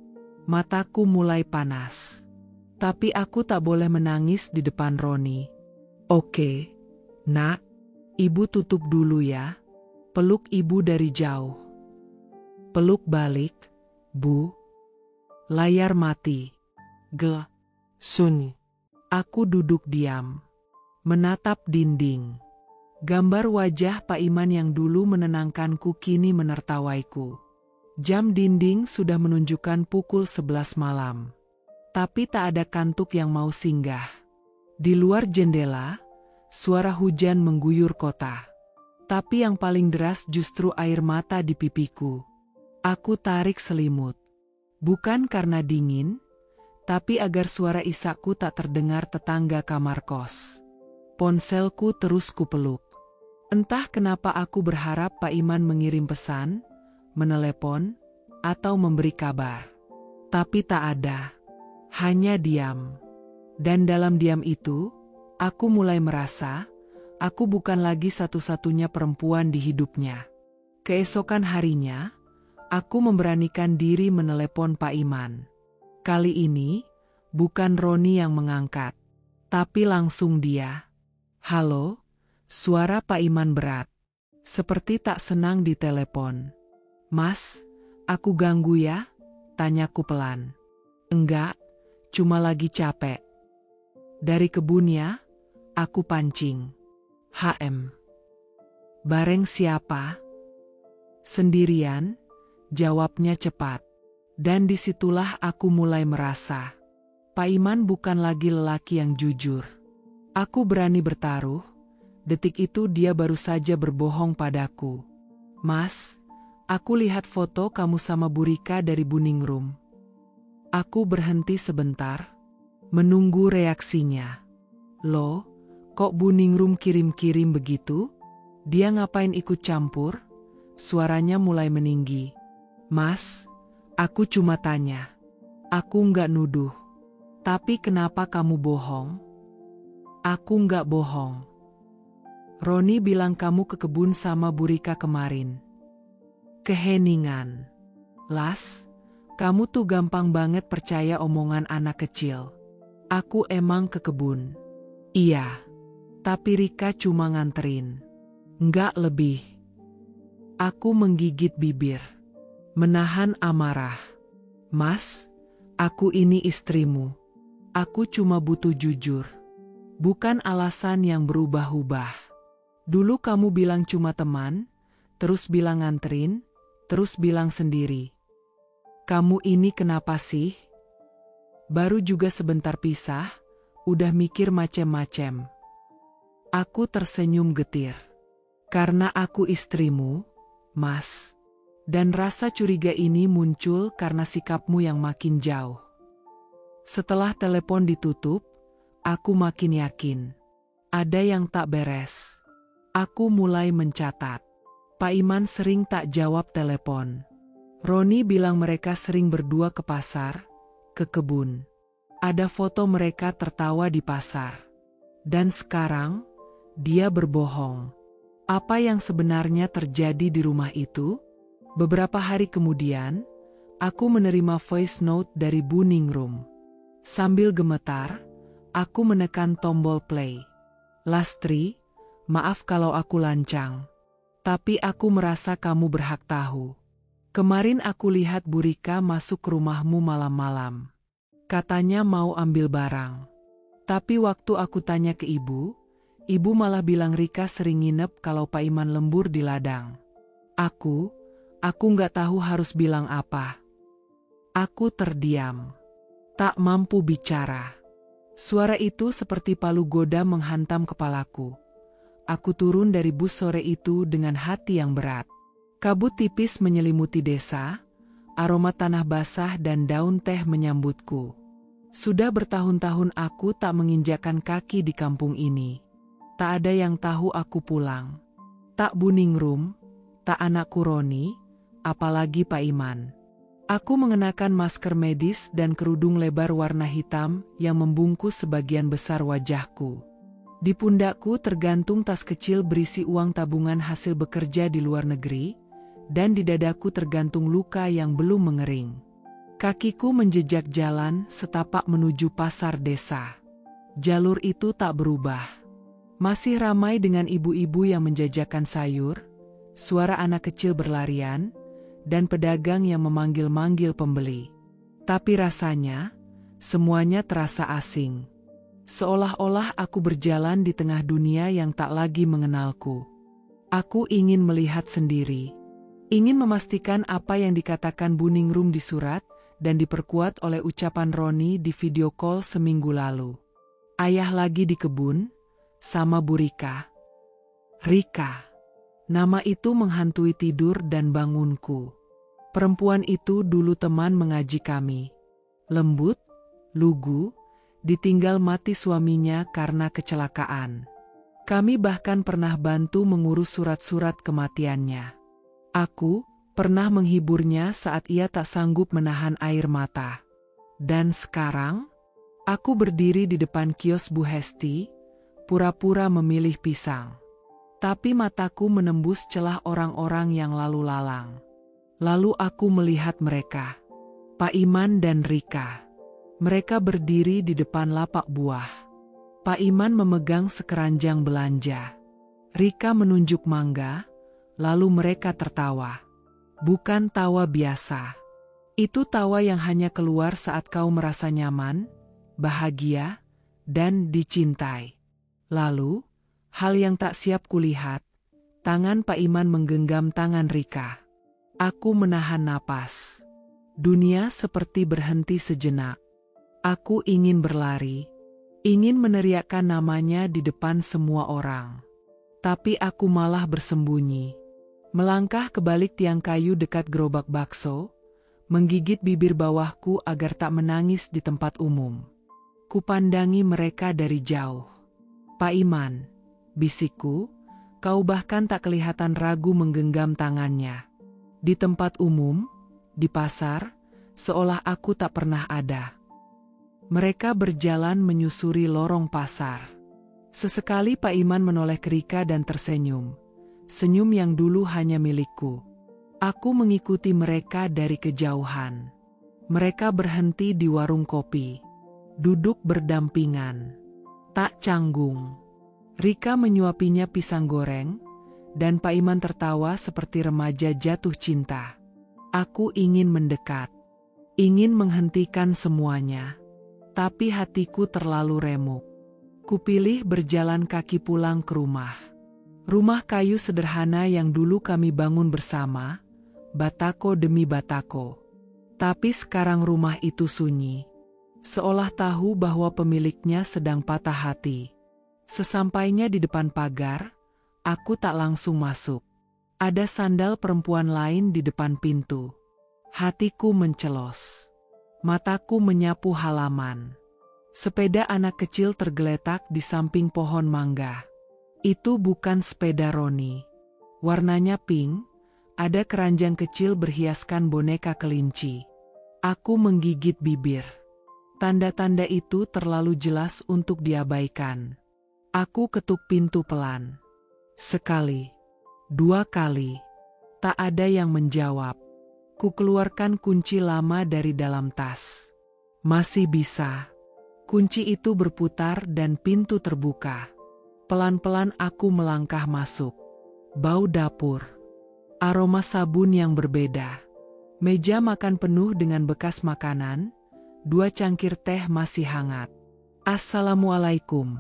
Mataku mulai panas. Tapi aku tak boleh menangis di depan Roni. "Oke, Nak. Ibu tutup dulu ya." Peluk ibu dari jauh. Peluk balik, "Bu." Layar mati. Sunyi. Aku duduk diam. Menatap dinding. Gambar wajah Pak Iman yang dulu menenangkanku kini menertawaiku. Jam dinding sudah menunjukkan pukul 11 malam. Tapi tak ada kantuk yang mau singgah. Di luar jendela, suara hujan mengguyur kota. Tapi yang paling deras justru air mata di pipiku. Aku tarik selimut. Bukan karena dingin, tapi agar suara isakku tak terdengar tetangga kamar kos. Ponselku terus kupeluk. Entah kenapa aku berharap Pak Iman mengirim pesan, menelepon, atau memberi kabar. Tapi tak ada. Hanya diam. Dan dalam diam itu, aku mulai merasa, aku bukan lagi satu-satunya perempuan di hidupnya. Keesokan harinya, aku memberanikan diri menelepon Pak Iman. Kali ini, bukan Roni yang mengangkat, tapi langsung dia. "Halo," suara Pak Iman berat. Seperti tak senang ditelepon. "Mas, aku ganggu ya?" tanyaku pelan. "Enggak, cuma lagi capek." "Dari kebun ya?" aku pancing. "Bareng siapa?" "Sendirian," jawabnya cepat. Dan disitulah aku mulai merasa, Pak Iman bukan lagi lelaki yang jujur. Aku berani bertaruh, detik itu dia baru saja berbohong padaku. "Mas, aku lihat foto kamu sama Bu Rika dari Buningrum." Aku berhenti sebentar, menunggu reaksinya. "Loh, kok Buningrum kirim-kirim begitu? Dia ngapain ikut campur?" Suaranya mulai meninggi. "Mas, aku cuma tanya. Aku nggak nuduh. Tapi kenapa kamu bohong?" "Aku nggak bohong. Roni bilang kamu ke kebun sama Bu Rika kemarin." Keheningan. "Las, kamu tuh gampang banget percaya omongan anak kecil." "Aku emang ke kebun." "Iya. Tapi Rika cuma nganterin. Nggak lebih." Aku menggigit bibir. Menahan amarah. "Mas, aku ini istrimu. Aku cuma butuh jujur. Bukan alasan yang berubah-ubah. Dulu kamu bilang cuma teman, terus bilang nganterin, terus bilang sendiri. Kamu ini kenapa sih? Baru juga sebentar pisah, udah mikir macem-macem." Aku tersenyum getir. Karena aku istrimu, Mas. Dan rasa curiga ini muncul karena sikapmu yang makin jauh. Setelah telepon ditutup, aku makin yakin. Ada yang tak beres. Aku mulai mencatat. Pak Iman sering tak jawab telepon. Roni bilang mereka sering berdua ke pasar, ke kebun. Ada foto mereka tertawa di pasar. Dan sekarang, dia berbohong. Apa yang sebenarnya terjadi di rumah itu? Beberapa hari kemudian, aku menerima voice note dari Bu Ningrum. Sambil gemetar, aku menekan tombol play. Lastri, maaf kalau aku lancang. Tapi aku merasa kamu berhak tahu. Kemarin aku lihat Bu Rika masuk ke rumahmu malam-malam. Katanya mau ambil barang. Tapi waktu aku tanya ke ibu malah bilang Rika sering nginep kalau Pak Iman lembur di ladang. Aku nggak tahu harus bilang apa. Aku terdiam. Tak mampu bicara. Suara itu seperti palu goda menghantam kepalaku. Aku turun dari bus sore itu dengan hati yang berat. Kabut tipis menyelimuti desa, aroma tanah basah dan daun teh menyambutku. Sudah bertahun-tahun aku tak menginjakkan kaki di kampung ini. Tak ada yang tahu aku pulang. Tak Bu Ningrum, tak anakku Roni, apalagi Pak Iman. Aku mengenakan masker medis dan kerudung lebar warna hitam yang membungkus sebagian besar wajahku. Di pundakku tergantung tas kecil berisi uang tabungan hasil bekerja di luar negeri, dan di dadaku tergantung luka yang belum mengering. Kakiku menjejak jalan setapak menuju pasar desa. Jalur itu tak berubah. Masih ramai dengan ibu-ibu yang menjajakan sayur, suara anak kecil berlarian, dan pedagang yang memanggil-manggil pembeli. Tapi rasanya, semuanya terasa asing. Seolah-olah aku berjalan di tengah dunia yang tak lagi mengenalku. Aku ingin melihat sendiri. Ingin memastikan apa yang dikatakan Bu Ningrum di surat dan diperkuat oleh ucapan Roni di video call seminggu lalu. Ayah lagi di kebun, sama Bu Rika. Rika. Nama itu menghantui tidur dan bangunku. Perempuan itu dulu teman mengaji kami. Lembut, lugu, ditinggal mati suaminya karena kecelakaan. Kami bahkan pernah bantu mengurus surat-surat kematiannya. Aku pernah menghiburnya saat ia tak sanggup menahan air mata. Dan sekarang, aku berdiri di depan kios Bu Hesti, pura-pura memilih pisang. Tapi mataku menembus celah orang-orang yang lalu lalang. Lalu aku melihat mereka, Pak Iman dan Rika. Mereka berdiri di depan lapak buah. Pak Iman memegang sekeranjang belanja. Rika menunjuk mangga, lalu mereka tertawa. Bukan tawa biasa. Itu tawa yang hanya keluar saat kau merasa nyaman, bahagia, dan dicintai. Lalu, hal yang tak siap kulihat, tangan Pak Iman menggenggam tangan Rika. Aku menahan napas. Dunia seperti berhenti sejenak. Aku ingin berlari, ingin meneriakkan namanya di depan semua orang. Tapi aku malah bersembunyi. Melangkah ke balik tiang kayu dekat gerobak bakso, menggigit bibir bawahku agar tak menangis di tempat umum. Kupandangi mereka dari jauh. Pak Iman, bisikku, kau bahkan tak kelihatan ragu menggenggam tangannya. Di tempat umum, di pasar, seolah aku tak pernah ada. Mereka berjalan menyusuri lorong pasar. Sesekali Pak Iman menoleh ke Rika dan tersenyum. Senyum yang dulu hanya milikku. Aku mengikuti mereka dari kejauhan. Mereka berhenti di warung kopi. Duduk berdampingan. Tak canggung. Rika menyuapinya pisang goreng, dan Pak Iman tertawa seperti remaja jatuh cinta. Aku ingin mendekat. Ingin menghentikan semuanya. Tapi hatiku terlalu remuk. Kupilih berjalan kaki pulang ke rumah. Rumah kayu sederhana yang dulu kami bangun bersama, batako demi batako. Tapi sekarang rumah itu sunyi. Seolah tahu bahwa pemiliknya sedang patah hati. Sesampainya di depan pagar, aku tak langsung masuk. Ada sandal perempuan lain di depan pintu. Hatiku mencelos. Mataku menyapu halaman. Sepeda anak kecil tergeletak di samping pohon mangga. Itu bukan sepeda Roni. Warnanya pink, ada keranjang kecil berhiaskan boneka kelinci. Aku menggigit bibir. Tanda-tanda itu terlalu jelas untuk diabaikan. Aku ketuk pintu pelan. Sekali, 2 kali. Tak ada yang menjawab. Ku keluarkan kunci lama dari dalam tas. Masih bisa. Kunci itu berputar dan pintu terbuka. Pelan-pelan aku melangkah masuk. Bau dapur. Aroma sabun yang berbeda. Meja makan penuh dengan bekas makanan. 2 cangkir teh masih hangat. Assalamualaikum,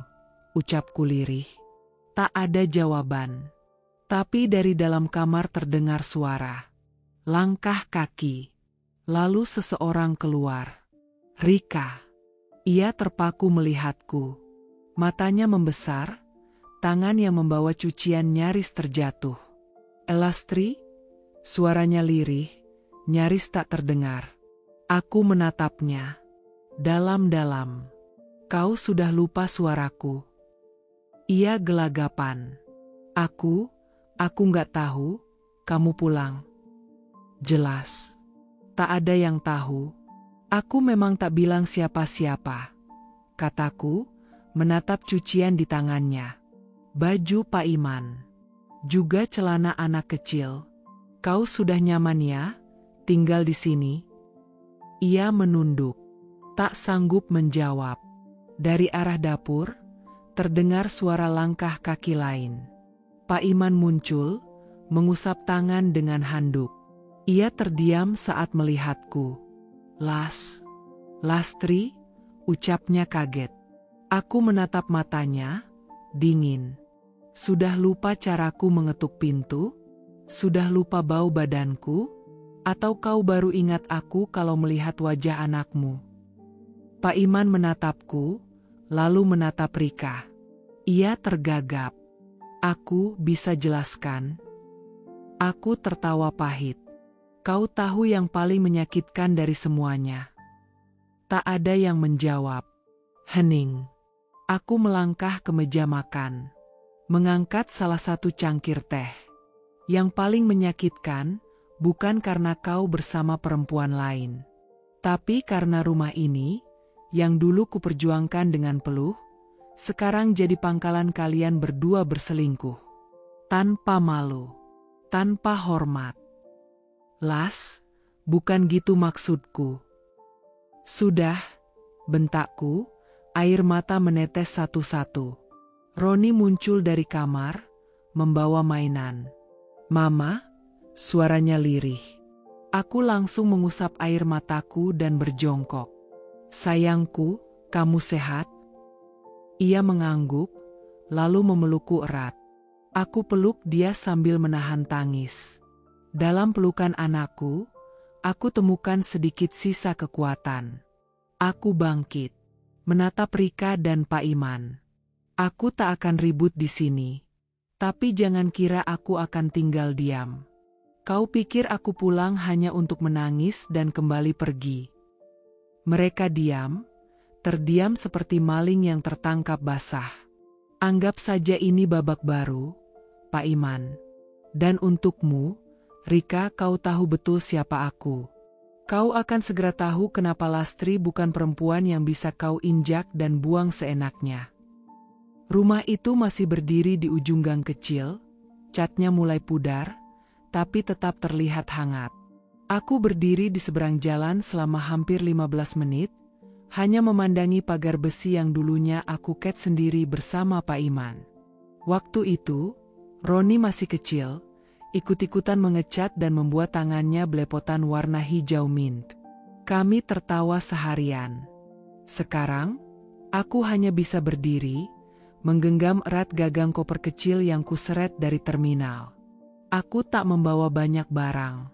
ucapku lirih. Tak ada jawaban. Tapi dari dalam kamar terdengar suara. Langkah kaki. Lalu seseorang keluar. Rika. Ia terpaku melihatku. Matanya membesar, tangan yang membawa cucian nyaris terjatuh. Elastri? Suaranya lirih, nyaris tak terdengar. Aku menatapnya. Dalam-dalam. Kau sudah lupa suaraku. Ia gelagapan. Aku nggak tahu, kamu pulang. Jelas. Tak ada yang tahu. Aku memang tak bilang siapa-siapa. Kataku, menatap cucian di tangannya. Baju Pak Iman. Juga celana anak kecil. Kau sudah nyaman ya, tinggal di sini? Ia menunduk. Tak sanggup menjawab. Dari arah dapur, terdengar suara langkah kaki lain. Pak Iman muncul, mengusap tangan dengan handuk. Ia terdiam saat melihatku. Lastri, ucapnya kaget. Aku menatap matanya, dingin. Sudah lupa caraku mengetuk pintu? Sudah lupa bau badanku? Atau kau baru ingat aku kalau melihat wajah anakmu? Pak Iman menatapku, lalu menatap Rika. Ia tergagap. Aku bisa jelaskan. Aku tertawa pahit. Kau tahu yang paling menyakitkan dari semuanya. Tak ada yang menjawab. Hening. Aku melangkah ke meja makan. Mengangkat salah satu cangkir teh. Yang paling menyakitkan, bukan karena kau bersama perempuan lain. Tapi karena rumah ini, yang dulu kuperjuangkan dengan peluh, sekarang jadi pangkalan kalian berdua berselingkuh. Tanpa malu. Tanpa hormat. Bukan gitu maksudku. Sudah, bentakku, air mata menetes satu-satu. Roni muncul dari kamar, membawa mainan. Mama, suaranya lirih. Aku langsung mengusap air mataku dan berjongkok. Sayangku, kamu sehat? Ia mengangguk, lalu memelukku erat. Aku peluk dia sambil menahan tangis. Dalam pelukan anakku, aku temukan sedikit sisa kekuatan. Aku bangkit, menatap Rika dan Pak Iman. Aku tak akan ribut di sini. Tapi jangan kira aku akan tinggal diam. Kau pikir aku pulang hanya untuk menangis dan kembali pergi? Mereka terdiam seperti maling yang tertangkap basah. Anggap saja ini babak baru, Pak Iman. Dan untukmu, Rika, kau tahu betul siapa aku. Kau akan segera tahu kenapa Lastri bukan perempuan yang bisa kau injak dan buang seenaknya. Rumah itu masih berdiri di ujung gang kecil, catnya mulai pudar, tapi tetap terlihat hangat. Aku berdiri di seberang jalan selama hampir 15 menit, hanya memandangi pagar besi yang dulunya aku ket sendiri bersama Pak Iman. Waktu itu, Roni masih kecil, ikut-ikutan mengecat dan membuat tangannya belepotan warna hijau mint. Kami tertawa seharian. Sekarang, aku hanya bisa berdiri, menggenggam erat gagang koper kecil yang kuseret dari terminal. Aku tak membawa banyak barang.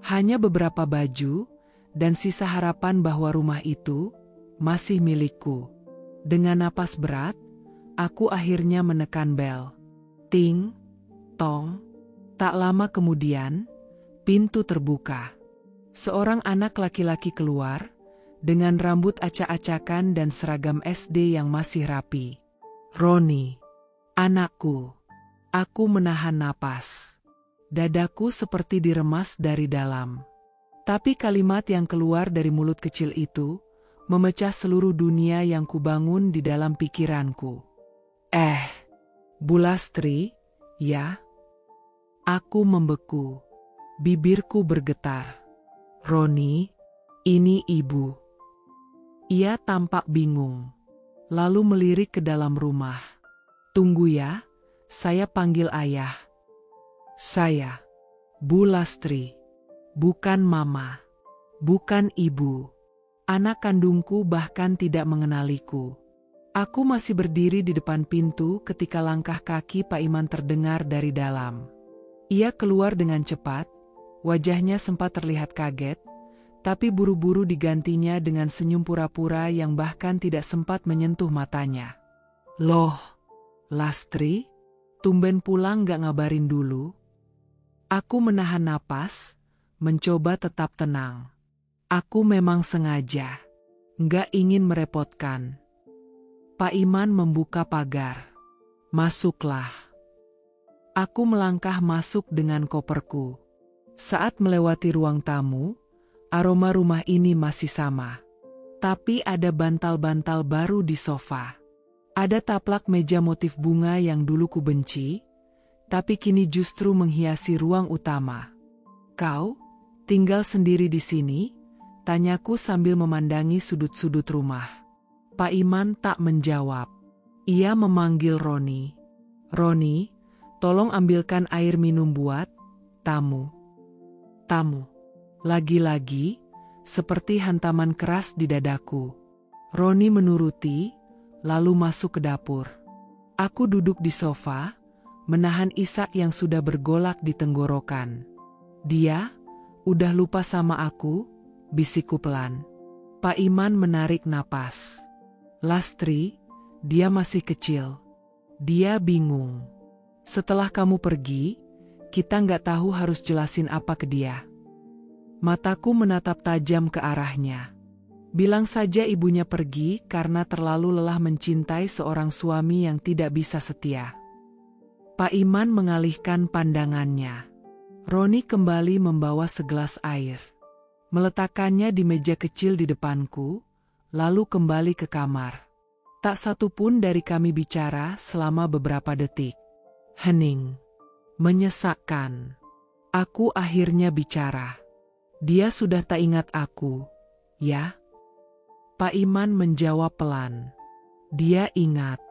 Hanya beberapa baju, dan sisa harapan bahwa rumah itu masih milikku. Dengan napas berat, Aku akhirnya menekan bel. Ting, tong. Tak lama kemudian, pintu terbuka. Seorang anak laki-laki keluar, dengan rambut acak-acakan dan seragam SD yang masih rapi. Roni, anakku. Aku menahan napas. Dadaku seperti diremas dari dalam. Tapi kalimat yang keluar dari mulut kecil itu, memecah seluruh dunia yang kubangun di dalam pikiranku. Bu Lastri, ya? Aku membeku. Bibirku bergetar. Roni, ini ibu. Ia tampak bingung. Lalu melirik ke dalam rumah. Tunggu ya, saya panggil ayah. Saya, Bu Lastri. Bukan mama. Bukan ibu. Anak kandungku bahkan tidak mengenaliku. Aku masih berdiri di depan pintu ketika langkah kaki Pak Iman terdengar dari dalam. Ia keluar dengan cepat, wajahnya sempat terlihat kaget, tapi buru-buru digantinya dengan senyum pura-pura yang bahkan tidak sempat menyentuh matanya. Loh, Lastri, tumben pulang gak ngabarin dulu? Aku menahan napas, mencoba tetap tenang. Aku memang sengaja, gak ingin merepotkan. Pak Iman membuka pagar. Masuklah. Aku melangkah masuk dengan koperku. Saat melewati ruang tamu, aroma rumah ini masih sama. Tapi ada bantal-bantal baru di sofa. Ada taplak meja motif bunga yang dulu ku benci, tapi kini justru menghiasi ruang utama. Kau tinggal sendiri di sini? Tanyaku sambil memandangi sudut-sudut rumah. Pak Iman tak menjawab. Ia memanggil Roni. Roni, tolong ambilkan air minum buat tamu. Tamu. Lagi-lagi, seperti hantaman keras di dadaku. Roni menuruti, lalu masuk ke dapur. Aku duduk di sofa, menahan isak yang sudah bergolak di tenggorokan. Dia, udah lupa sama aku, bisikku pelan. Pak Iman menarik napas. Lastri, dia masih kecil. Dia bingung. Setelah kamu pergi, kita nggak tahu harus jelasin apa ke dia. Mataku menatap tajam ke arahnya. Bilang saja ibunya pergi karena terlalu lelah mencintai seorang suami yang tidak bisa setia. Pak Iman mengalihkan pandangannya. Roni kembali membawa segelas air. Meletakkannya di meja kecil di depanku, lalu kembali ke kamar. Tak satu pun dari kami bicara selama beberapa detik. Hening. Menyesakkan. Aku akhirnya bicara. Dia sudah tak ingat aku, ya? Pak Iman menjawab pelan. Dia ingat.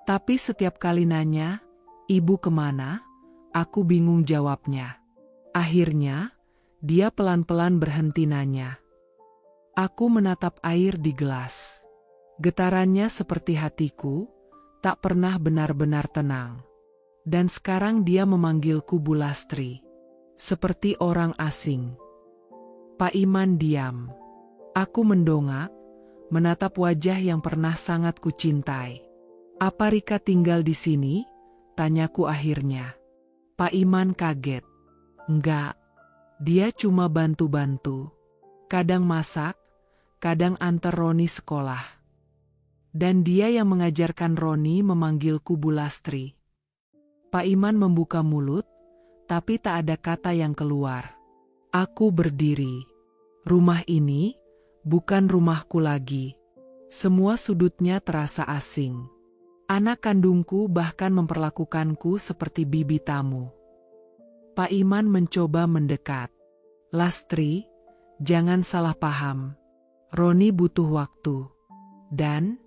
Tapi setiap kali nanya, ibu kemana? Aku bingung jawabnya. Akhirnya, dia pelan-pelan berhenti nanya. Aku menatap air di gelas. Getarannya seperti hatiku, tak pernah benar-benar tenang. Dan sekarang dia memanggilku Bu Lastri. Seperti orang asing. Pak Iman diam. Aku mendongak, menatap wajah yang pernah sangat kucintai. Apa Rika tinggal di sini? Tanyaku akhirnya. Pak Iman kaget. Enggak, dia cuma bantu-bantu. Kadang masak, kadang antar Roni sekolah. Dan dia yang mengajarkan Roni memanggilku Bu Lastri. Pak Iman membuka mulut, tapi tak ada kata yang keluar. Aku berdiri. Rumah ini bukan rumahku lagi. Semua sudutnya terasa asing. Anak kandungku bahkan memperlakukanku seperti bibi tamu. Pak Iman mencoba mendekat. Lastri, jangan salah paham. Roni butuh waktu. Dan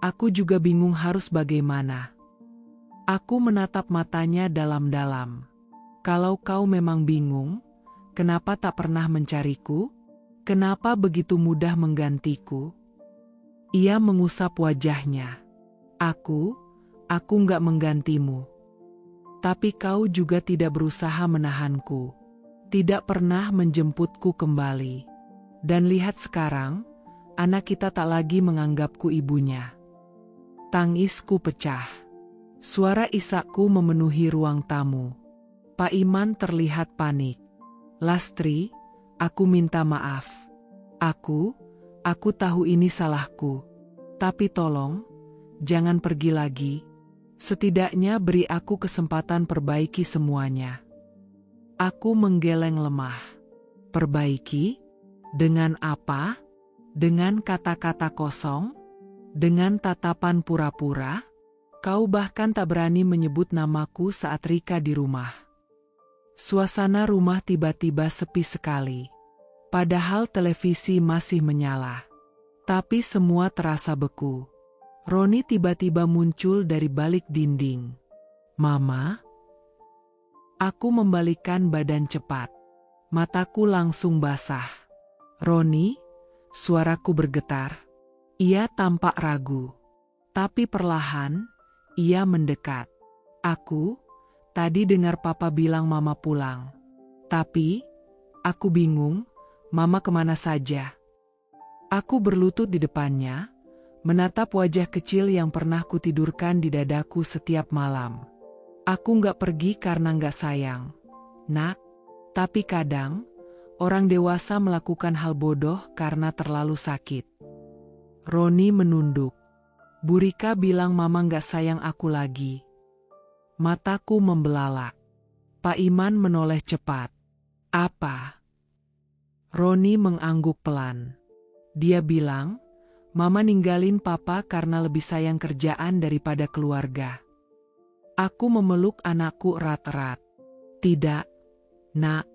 aku juga bingung harus bagaimana. Aku menatap matanya dalam-dalam. Kalau kau memang bingung, kenapa tak pernah mencariku? Kenapa begitu mudah menggantiku? Ia mengusap wajahnya. Aku nggak menggantimu. Tapi kau juga tidak berusaha menahanku. Tidak pernah menjemputku kembali. Dan lihat sekarang, anak kita tak lagi menganggapku ibunya. Tangisku pecah. Suara isakku memenuhi ruang tamu. Pak Iman terlihat panik. Lastri, aku minta maaf. Aku tahu ini salahku. Tapi tolong, jangan pergi lagi. Setidaknya beri aku kesempatan perbaiki semuanya. Aku menggeleng lemah. Perbaiki? Dengan apa? Dengan kata-kata kosong? Dengan tatapan pura-pura? Kau bahkan tak berani menyebut namaku saat Rika di rumah. Suasana rumah tiba-tiba sepi sekali. Padahal televisi masih menyala. Tapi semua terasa beku. Roni tiba-tiba muncul dari balik dinding. Mama? Aku membalikkan badan cepat. Mataku langsung basah. Roni? Suaraku bergetar. Ia tampak ragu. Tapi perlahan, ia mendekat. Aku, tadi dengar papa bilang mama pulang. Tapi, aku bingung, mama kemana saja. Aku berlutut di depannya, menatap wajah kecil yang pernah kutidurkan di dadaku setiap malam. Aku nggak pergi karena nggak sayang, nak. Tapi kadang, orang dewasa melakukan hal bodoh karena terlalu sakit. Roni menunduk. Bu Rika bilang mama nggak sayang aku lagi. Mataku membelalak. Pak Iman menoleh cepat. Apa? Roni mengangguk pelan. Dia bilang, mama ninggalin papa karena lebih sayang kerjaan daripada keluarga. Aku memeluk anakku erat-erat. Tidak, nak,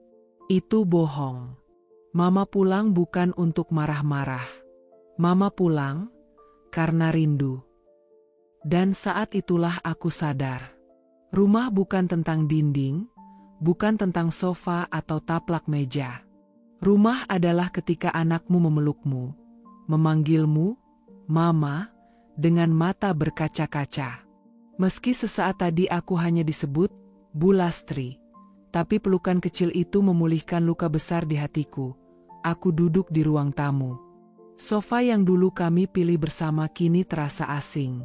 itu bohong. Mama pulang bukan untuk marah-marah. Mama pulang karena rindu. Dan saat itulah aku sadar. Rumah bukan tentang dinding, bukan tentang sofa atau taplak meja. Rumah adalah ketika anakmu memelukmu, memanggilmu, mama, dengan mata berkaca-kaca. Meski sesaat tadi aku hanya disebut Bu Lastri, tapi pelukan kecil itu memulihkan luka besar di hatiku. Aku duduk di ruang tamu. Sofa yang dulu kami pilih bersama kini terasa asing.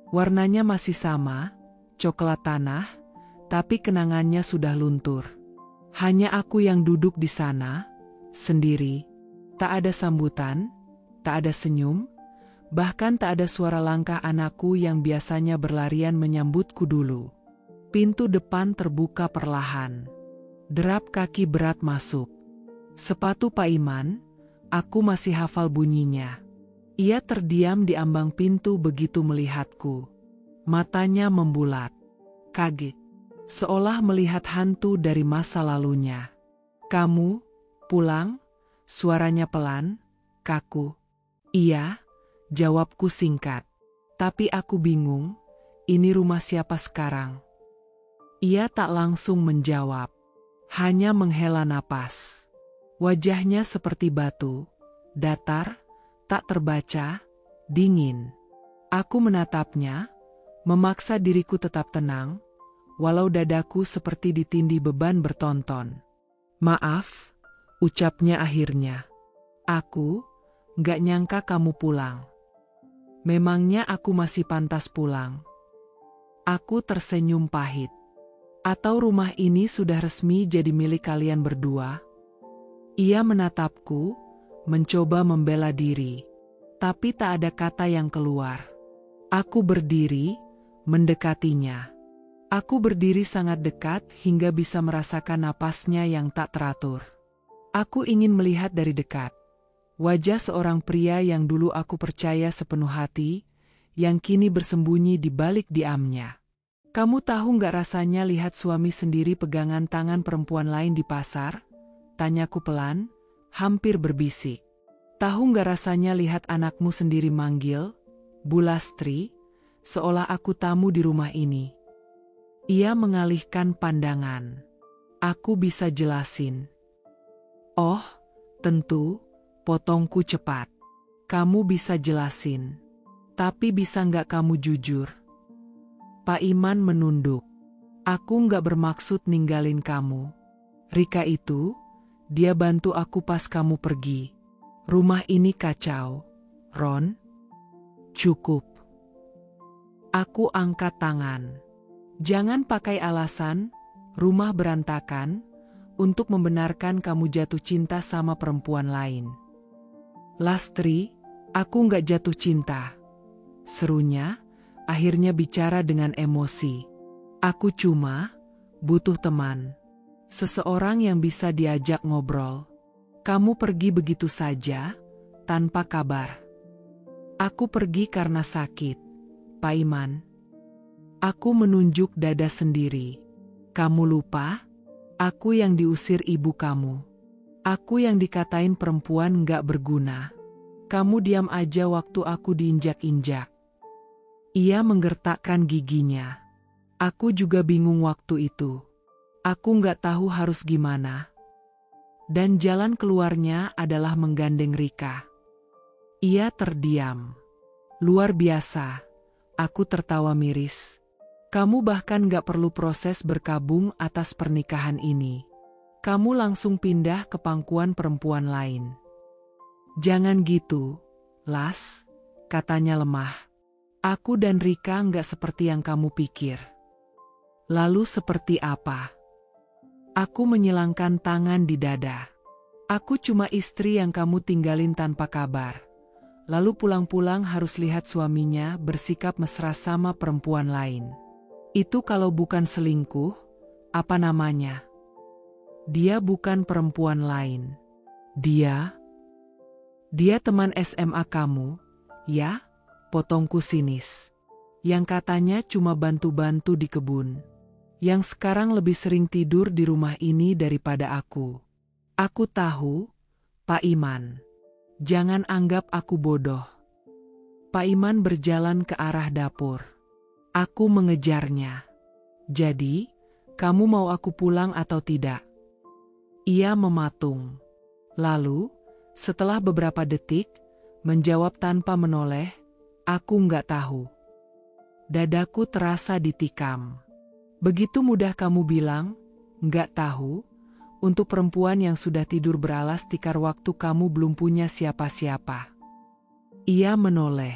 Warnanya masih sama, coklat tanah, tapi kenangannya sudah luntur. Hanya aku yang duduk di sana, sendiri. Tak ada sambutan, tak ada senyum, bahkan tak ada suara langkah anakku yang biasanya berlarian menyambutku dulu. Pintu depan terbuka perlahan. Derap kaki berat masuk. Sepatu Pak Iman, aku masih hafal bunyinya. Ia terdiam di ambang pintu begitu melihatku. Matanya membulat. Kaget. Seolah melihat hantu dari masa lalunya. Kamu pulang? Suaranya pelan, kaku. Iya, jawabku singkat. Tapi aku bingung, ini rumah siapa sekarang? Ia tak langsung menjawab. Hanya menghela napas. Wajahnya seperti batu, datar, tak terbaca, dingin. Aku menatapnya, memaksa diriku tetap tenang, walau dadaku seperti ditindih beban bertonton. Maaf, ucapnya akhirnya. Aku nggak nyangka kamu pulang. Memangnya aku masih pantas pulang? Aku tersenyum pahit. Atau rumah ini sudah resmi jadi milik kalian berdua? Ia menatapku, mencoba membela diri. Tapi tak ada kata yang keluar. Aku berdiri, mendekatinya. Aku berdiri sangat dekat hingga bisa merasakan napasnya yang tak teratur. Aku ingin melihat dari dekat. Wajah seorang pria yang dulu aku percaya sepenuh hati, yang kini bersembunyi di balik diamnya. Kamu tahu nggak rasanya lihat suami sendiri pegangan tangan perempuan lain di pasar? Tanyaku pelan, hampir berbisik. Tahu nggak rasanya lihat anakmu sendiri manggil, Bu Lastri, seolah aku tamu di rumah ini? Ia mengalihkan pandangan. Aku bisa jelasin. Oh, tentu, potongku cepat. Kamu bisa jelasin. Tapi bisa nggak kamu jujur? Pak Iman menunduk. Aku nggak bermaksud ninggalin kamu. Rika itu, dia bantu aku pas kamu pergi. Rumah ini kacau, Ron. Cukup. Aku angkat tangan. Jangan pakai alasan, rumah berantakan, untuk membenarkan kamu jatuh cinta sama perempuan lain. Lastri, aku nggak jatuh cinta. Serunya, akhirnya bicara dengan emosi. Aku cuma butuh teman. Seseorang yang bisa diajak ngobrol. Kamu pergi begitu saja, tanpa kabar. Aku pergi karena sakit, Pak Iman. Aku menunjuk dada sendiri. Kamu lupa? Aku yang diusir ibu kamu. Aku yang dikatain perempuan nggak berguna. Kamu diam aja waktu aku diinjak-injak. Ia menggertakkan giginya. Aku juga bingung waktu itu. Aku nggak tahu harus gimana. Dan jalan keluarnya adalah menggandeng Rika. Ia terdiam. Luar biasa. Aku tertawa miris. Kamu bahkan gak perlu proses berkabung atas pernikahan ini. Kamu langsung pindah ke pangkuan perempuan lain. Jangan gitu, Las, katanya lemah. Aku dan Rika gak seperti yang kamu pikir. Lalu seperti apa? Aku menyilangkan tangan di dada. Aku cuma istri yang kamu tinggalin tanpa kabar. Lalu pulang-pulang harus lihat suaminya bersikap mesra sama perempuan lain. Itu kalau bukan selingkuh, apa namanya? Dia bukan perempuan lain. Dia teman SMA kamu, ya? Potongku sinis. Yang katanya cuma bantu-bantu di kebun. Yang sekarang lebih sering tidur di rumah ini daripada aku. Aku tahu, Pak Iman. Jangan anggap aku bodoh. Pak Iman berjalan ke arah dapur. Aku mengejarnya. Jadi, kamu mau aku pulang atau tidak? Ia mematung. Lalu, setelah beberapa detik, menjawab tanpa menoleh, aku nggak tahu. Dadaku terasa ditikam. Begitu mudah kamu bilang, nggak tahu, untuk perempuan yang sudah tidur beralas tikar waktu kamu belum punya siapa-siapa. Ia menoleh.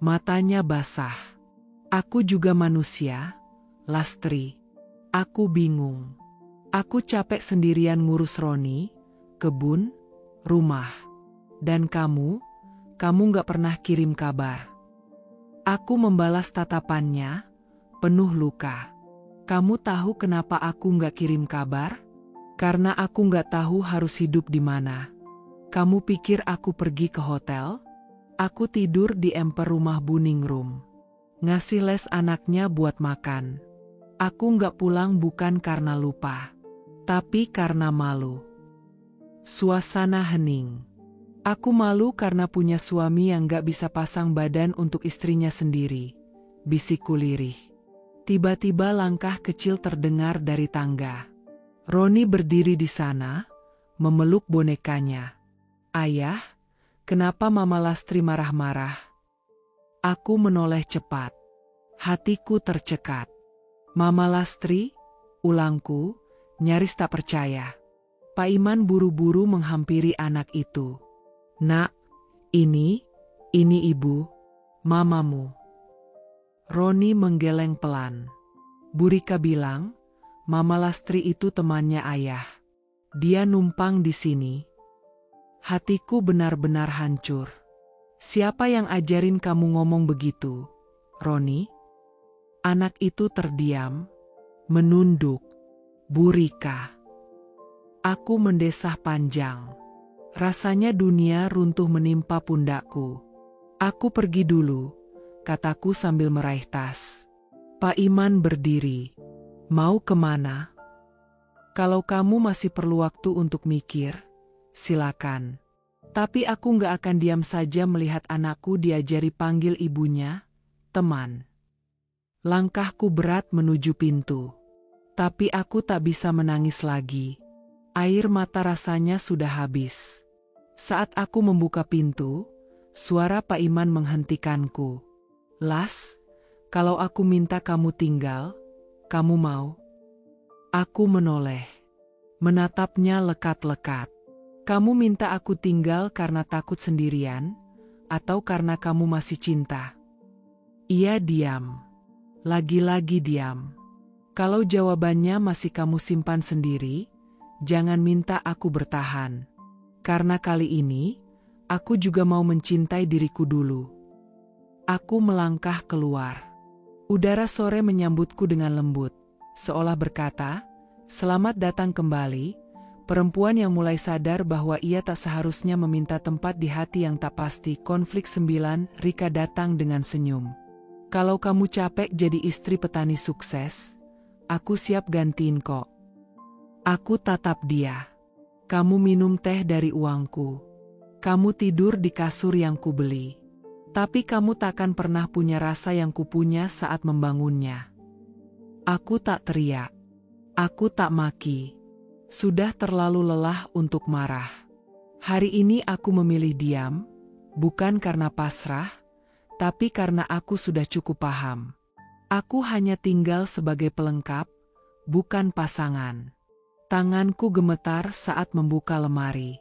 Matanya basah. Aku juga manusia, Lastri. Aku bingung. Aku capek sendirian ngurus Roni, kebun, rumah. Dan kamu gak pernah kirim kabar. Aku membalas tatapannya, penuh luka. Kamu tahu kenapa aku gak kirim kabar? Karena aku gak tahu harus hidup di mana. Kamu pikir aku pergi ke hotel? Aku tidur di emper rumah Buning Room. Ngasih les anaknya buat makan. Aku nggak pulang bukan karena lupa, tapi karena malu. Suasana hening. Aku malu karena punya suami yang nggak bisa pasang badan untuk istrinya sendiri. Bisikku lirih. Tiba-tiba langkah kecil terdengar dari tangga. Roni berdiri di sana, memeluk bonekanya. Ayah, kenapa Mama Lastri marah-marah? Aku menoleh cepat. Hatiku tercekat. Mama Lastri, ulangku, nyaris tak percaya. Pak Iman buru-buru menghampiri anak itu. Nak, ini ibu, mamamu. Roni menggeleng pelan. Bu Rika bilang, Mama Lastri itu temannya ayah. Dia numpang di sini. Hatiku benar-benar hancur. Siapa yang ajarin kamu ngomong begitu, Roni? Anak itu terdiam, menunduk. Bu Rika. Aku mendesah panjang. Rasanya dunia runtuh menimpa pundakku. Aku pergi dulu, kataku sambil meraih tas. Pak Iman berdiri. Mau kemana? Kalau kamu masih perlu waktu untuk mikir, silakan. Tapi aku nggak akan diam saja melihat anakku diajari panggil ibunya, teman. Langkahku berat menuju pintu. Tapi aku tak bisa menangis lagi. Air mata rasanya sudah habis. Saat aku membuka pintu, suara Pak Iman menghentikanku. Las, kalau aku minta kamu tinggal, kamu mau? Aku menoleh. Menatapnya lekat-lekat. Kamu minta aku tinggal karena takut sendirian, atau karena kamu masih cinta? Ia diam. Lagi-lagi diam. Kalau jawabannya masih kamu simpan sendiri, jangan minta aku bertahan. Karena kali ini, aku juga mau mencintai diriku dulu. Aku melangkah keluar. Udara sore menyambutku dengan lembut, seolah berkata, "Selamat datang kembali." Perempuan yang mulai sadar bahwa ia tak seharusnya meminta tempat di hati yang tak pasti. Konflik 9, Rika datang dengan senyum. "Kalau kamu capek jadi istri petani sukses, aku siap gantiin kok." Aku tatap dia. "Kamu minum teh dari uangku. Kamu tidur di kasur yang kubeli. Tapi kamu takkan pernah punya rasa yang kupunya saat membangunnya." Aku tak teriak. Aku tak maki. Sudah terlalu lelah untuk marah. Hari ini aku memilih diam, bukan karena pasrah, tapi karena aku sudah cukup paham. Aku hanya tinggal sebagai pelengkap, bukan pasangan. Tanganku gemetar saat membuka lemari.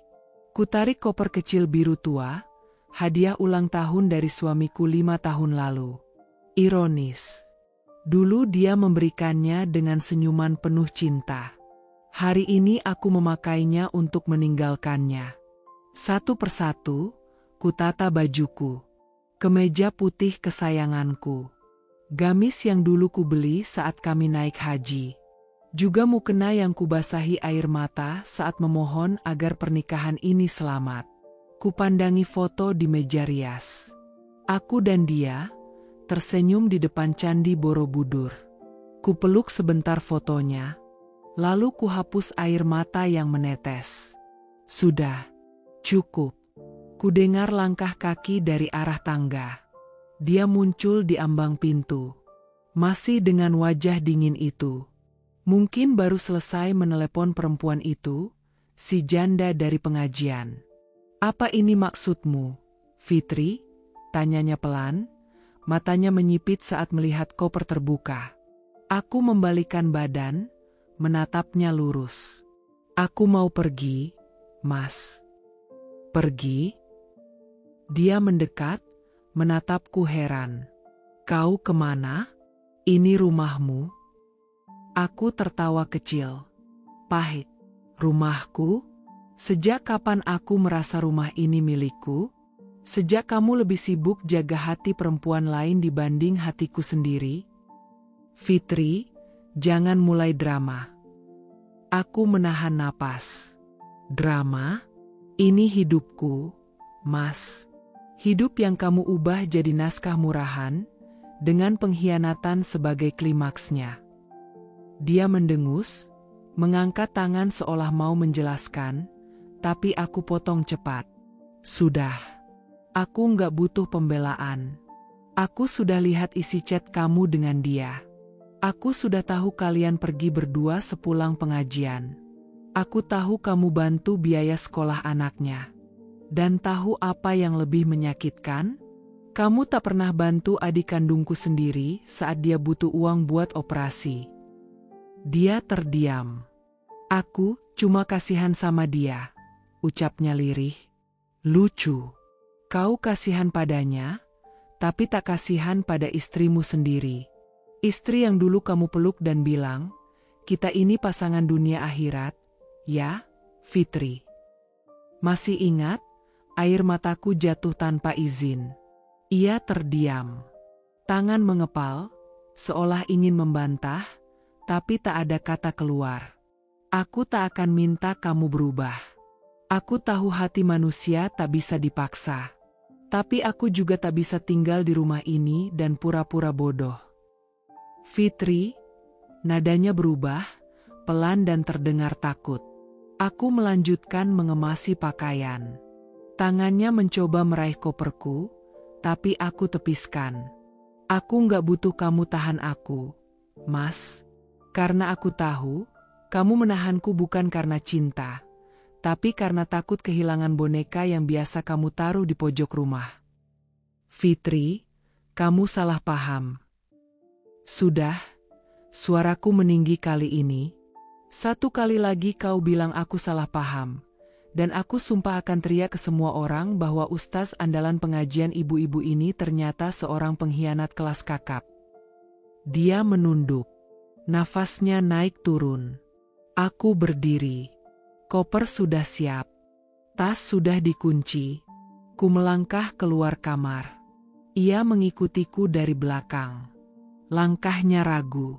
Kutarik koper kecil biru tua, hadiah ulang tahun dari suamiku 5 tahun lalu. Ironis. Dulu dia memberikannya dengan senyuman penuh cinta. Hari ini aku memakainya untuk meninggalkannya. Satu persatu, kutata bajuku. Kemeja putih kesayanganku. Gamis yang dulu kubeli saat kami naik haji. Juga mukena yang kubasahi air mata saat memohon agar pernikahan ini selamat. Kupandangi foto di meja rias. Aku dan dia tersenyum di depan Candi Borobudur. Kupeluk sebentar fotonya, lalu kuhapus air mata yang menetes. Sudah, cukup. Kudengar langkah kaki dari arah tangga. Dia muncul di ambang pintu. Masih dengan wajah dingin itu. Mungkin baru selesai menelepon perempuan itu, si janda dari pengajian. "Apa ini maksudmu, Fitri?" tanyanya pelan. Matanya menyipit saat melihat koper terbuka. Aku membalikkan badan, menatapnya lurus. "Aku mau pergi, Mas." "Pergi?" Dia mendekat, menatapku heran. "Kau kemana? Ini rumahmu?" Aku tertawa kecil. Pahit. "Rumahku? Sejak kapan aku merasa rumah ini milikku? Sejak kamu lebih sibuk jaga hati perempuan lain dibanding hatiku sendiri?" "Fitri, jangan mulai drama." Aku menahan napas. "Drama? Ini hidupku, Mas. Hidup yang kamu ubah jadi naskah murahan, dengan pengkhianatan sebagai klimaksnya." Dia mendengus, mengangkat tangan seolah mau menjelaskan, tapi aku potong cepat. "Sudah. Aku nggak butuh pembelaan. Aku sudah lihat isi chat kamu dengan dia. Aku sudah tahu kalian pergi berdua sepulang pengajian. Aku tahu kamu bantu biaya sekolah anaknya. Dan tahu apa yang lebih menyakitkan? Kamu tak pernah bantu adik kandungku sendiri saat dia butuh uang buat operasi." Dia terdiam. "Aku cuma kasihan sama dia," ucapnya lirih. "Lucu. Kau kasihan padanya, tapi tak kasihan pada istrimu sendiri. Istri yang dulu kamu peluk dan bilang, 'Kita ini pasangan dunia akhirat,' ya, Fitri." Masih ingat? Air mataku jatuh tanpa izin. Ia terdiam. Tangan mengepal, seolah ingin membantah, tapi tak ada kata keluar. "Aku tak akan minta kamu berubah. Aku tahu hati manusia tak bisa dipaksa. Tapi aku juga tak bisa tinggal di rumah ini dan pura-pura bodoh." "Fitri," nadanya berubah, pelan dan terdengar takut. Aku melanjutkan mengemasi pakaian. Tangannya mencoba meraih koperku, tapi aku tepiskan. "Aku nggak butuh kamu tahan aku, Mas. Karena aku tahu, kamu menahanku bukan karena cinta, tapi karena takut kehilangan boneka yang biasa kamu taruh di pojok rumah." "Fitri, kamu salah paham." "Sudah." Suaraku meninggi kali ini. "Satu kali lagi kau bilang aku salah paham, Dan aku sumpah akan teriak ke semua orang bahwa ustaz andalan pengajian ibu-ibu ini ternyata seorang pengkhianat kelas kakap. Dia menunduk. Nafasnya naik turun. Aku berdiri. Koper sudah siap. Tas sudah dikunci. Ku melangkah keluar kamar. Ia mengikutiku dari belakang. Langkahnya ragu.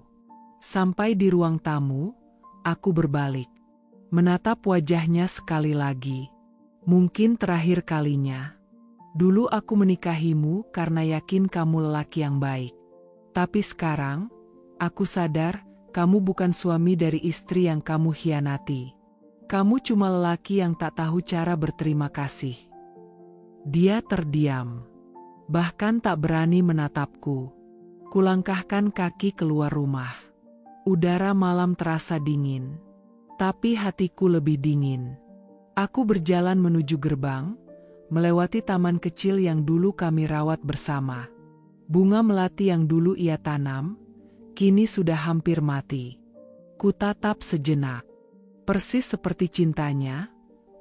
Sampai di ruang tamu, aku berbalik. Menatap wajahnya sekali lagi. Mungkin terakhir kalinya. Dulu aku menikahimu karena yakin kamu lelaki yang baik. Tapi sekarang, aku sadar kamu bukan suami dari istri yang kamu khianati. Kamu cuma lelaki yang tak tahu cara berterima kasih. Dia terdiam. Bahkan tak berani menatapku. Kulangkahkan kaki keluar rumah. Udara malam terasa dingin. Tapi hatiku lebih dingin. Aku berjalan menuju gerbang, melewati taman kecil yang dulu kami rawat bersama. Bunga melati yang dulu ia tanam, kini sudah hampir mati. Ku tatap sejenak. Persis seperti cintanya,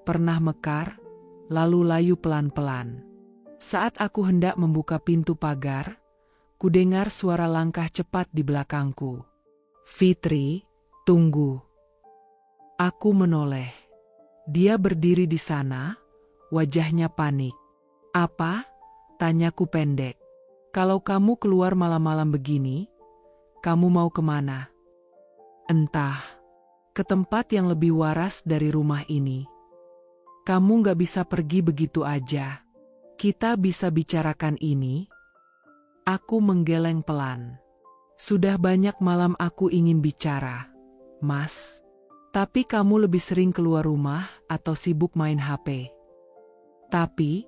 pernah mekar, lalu layu pelan-pelan. Saat aku hendak membuka pintu pagar, ku dengar suara langkah cepat di belakangku. Fitri, tunggu. Aku menoleh. Dia berdiri di sana, wajahnya panik. Apa? Tanyaku pendek. Kalau kamu keluar malam-malam begini, kamu mau kemana? Entah. Ke tempat yang lebih waras dari rumah ini. Kamu gak bisa pergi begitu aja. Kita bisa bicarakan ini. Aku menggeleng pelan. Sudah banyak malam aku ingin bicara, Mas. Tapi kamu lebih sering keluar rumah atau sibuk main HP. Tapi,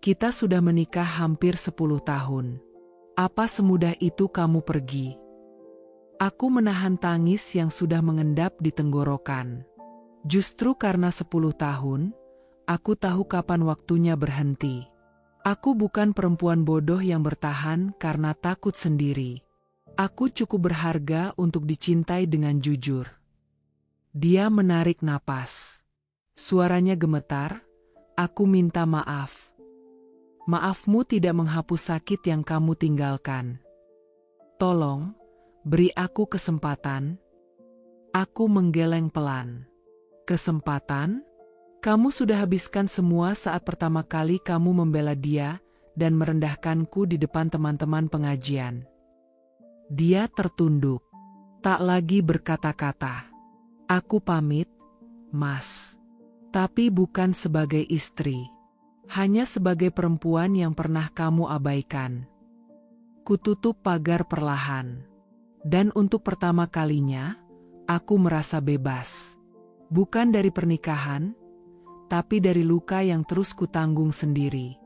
kita sudah menikah hampir 10 tahun. Apa semudah itu kamu pergi? Aku menahan tangis yang sudah mengendap di tenggorokan. Justru karena 10 tahun, aku tahu kapan waktunya berhenti. Aku bukan perempuan bodoh yang bertahan karena takut sendiri. Aku cukup berharga untuk dicintai dengan jujur. Dia menarik napas. Suaranya gemetar, aku minta maaf. Maafmu tidak menghapus sakit yang kamu tinggalkan. Tolong, beri aku kesempatan. Aku menggeleng pelan. Kesempatan? Kamu sudah habiskan semua saat pertama kali kamu membela dia dan merendahkanku di depan teman-teman pengajian. Dia tertunduk, tak lagi berkata-kata. Aku pamit, Mas. Tapi bukan sebagai istri. Hanya sebagai perempuan yang pernah kamu abaikan. Kututup pagar perlahan. Dan untuk pertama kalinya, aku merasa bebas. Bukan dari pernikahan, tapi dari luka yang terus kutanggung sendiri.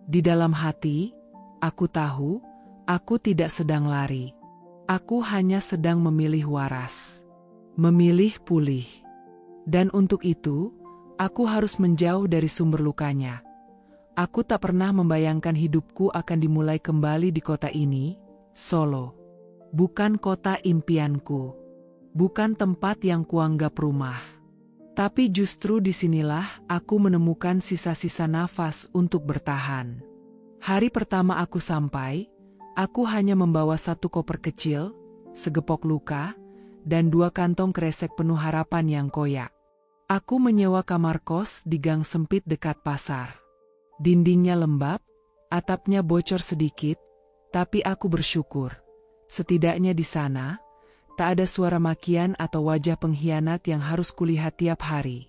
Di dalam hati, aku tahu, aku tidak sedang lari. Aku hanya sedang memilih waras. Memilih pulih. Dan untuk itu, aku harus menjauh dari sumber lukanya. Aku tak pernah membayangkan hidupku akan dimulai kembali di kota ini, Solo. Bukan kota impianku. Bukan tempat yang kuanggap rumah. Tapi justru disinilah aku menemukan sisa-sisa nafas untuk bertahan. Hari pertama aku sampai, aku hanya membawa 1 koper kecil, segepok luka, dan 2 kantong kresek penuh harapan yang koyak. Aku menyewa kamar kos di gang sempit dekat pasar. Dindingnya lembab, atapnya bocor sedikit, tapi aku bersyukur. Setidaknya di sana, tak ada suara makian atau wajah pengkhianat yang harus kulihat tiap hari.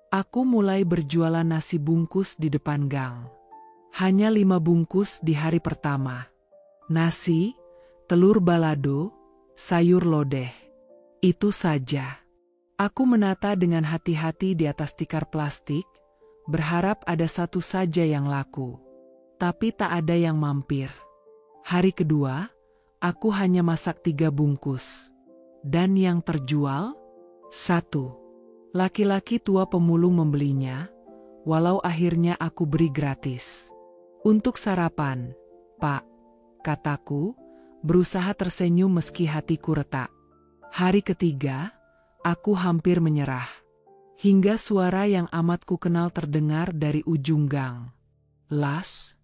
Aku mulai berjualan nasi bungkus di depan gang. Hanya 5 bungkus di hari pertama. Nasi, telur balado, sayur lodeh. Itu saja. Aku menata dengan hati-hati di atas tikar plastik, berharap ada satu saja yang laku. Tapi tak ada yang mampir. Hari kedua, aku hanya masak 3 bungkus. Dan yang terjual? 1. Laki-laki tua pemulung membelinya, walau akhirnya aku beri gratis. Untuk sarapan, Pak, kataku, berusaha tersenyum meski hatiku retak. Hari ketiga, aku hampir menyerah. Hingga suara yang amat ku kenal terdengar dari ujung gang. "Las?"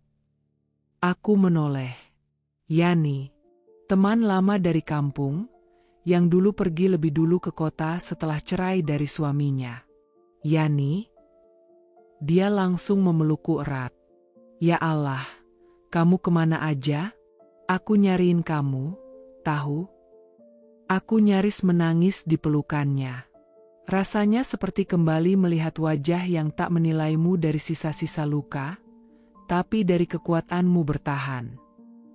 Aku menoleh. Yani, teman lama dari kampung, yang dulu pergi lebih dulu ke kota setelah cerai dari suaminya. "Yani?" Dia langsung memelukku erat. "Ya Allah, kamu kemana aja? Aku nyariin kamu, tahu?" Aku nyaris menangis di pelukannya. Rasanya seperti kembali melihat wajah yang tak menilaimu dari sisa-sisa luka, tapi dari kekuatanmu bertahan.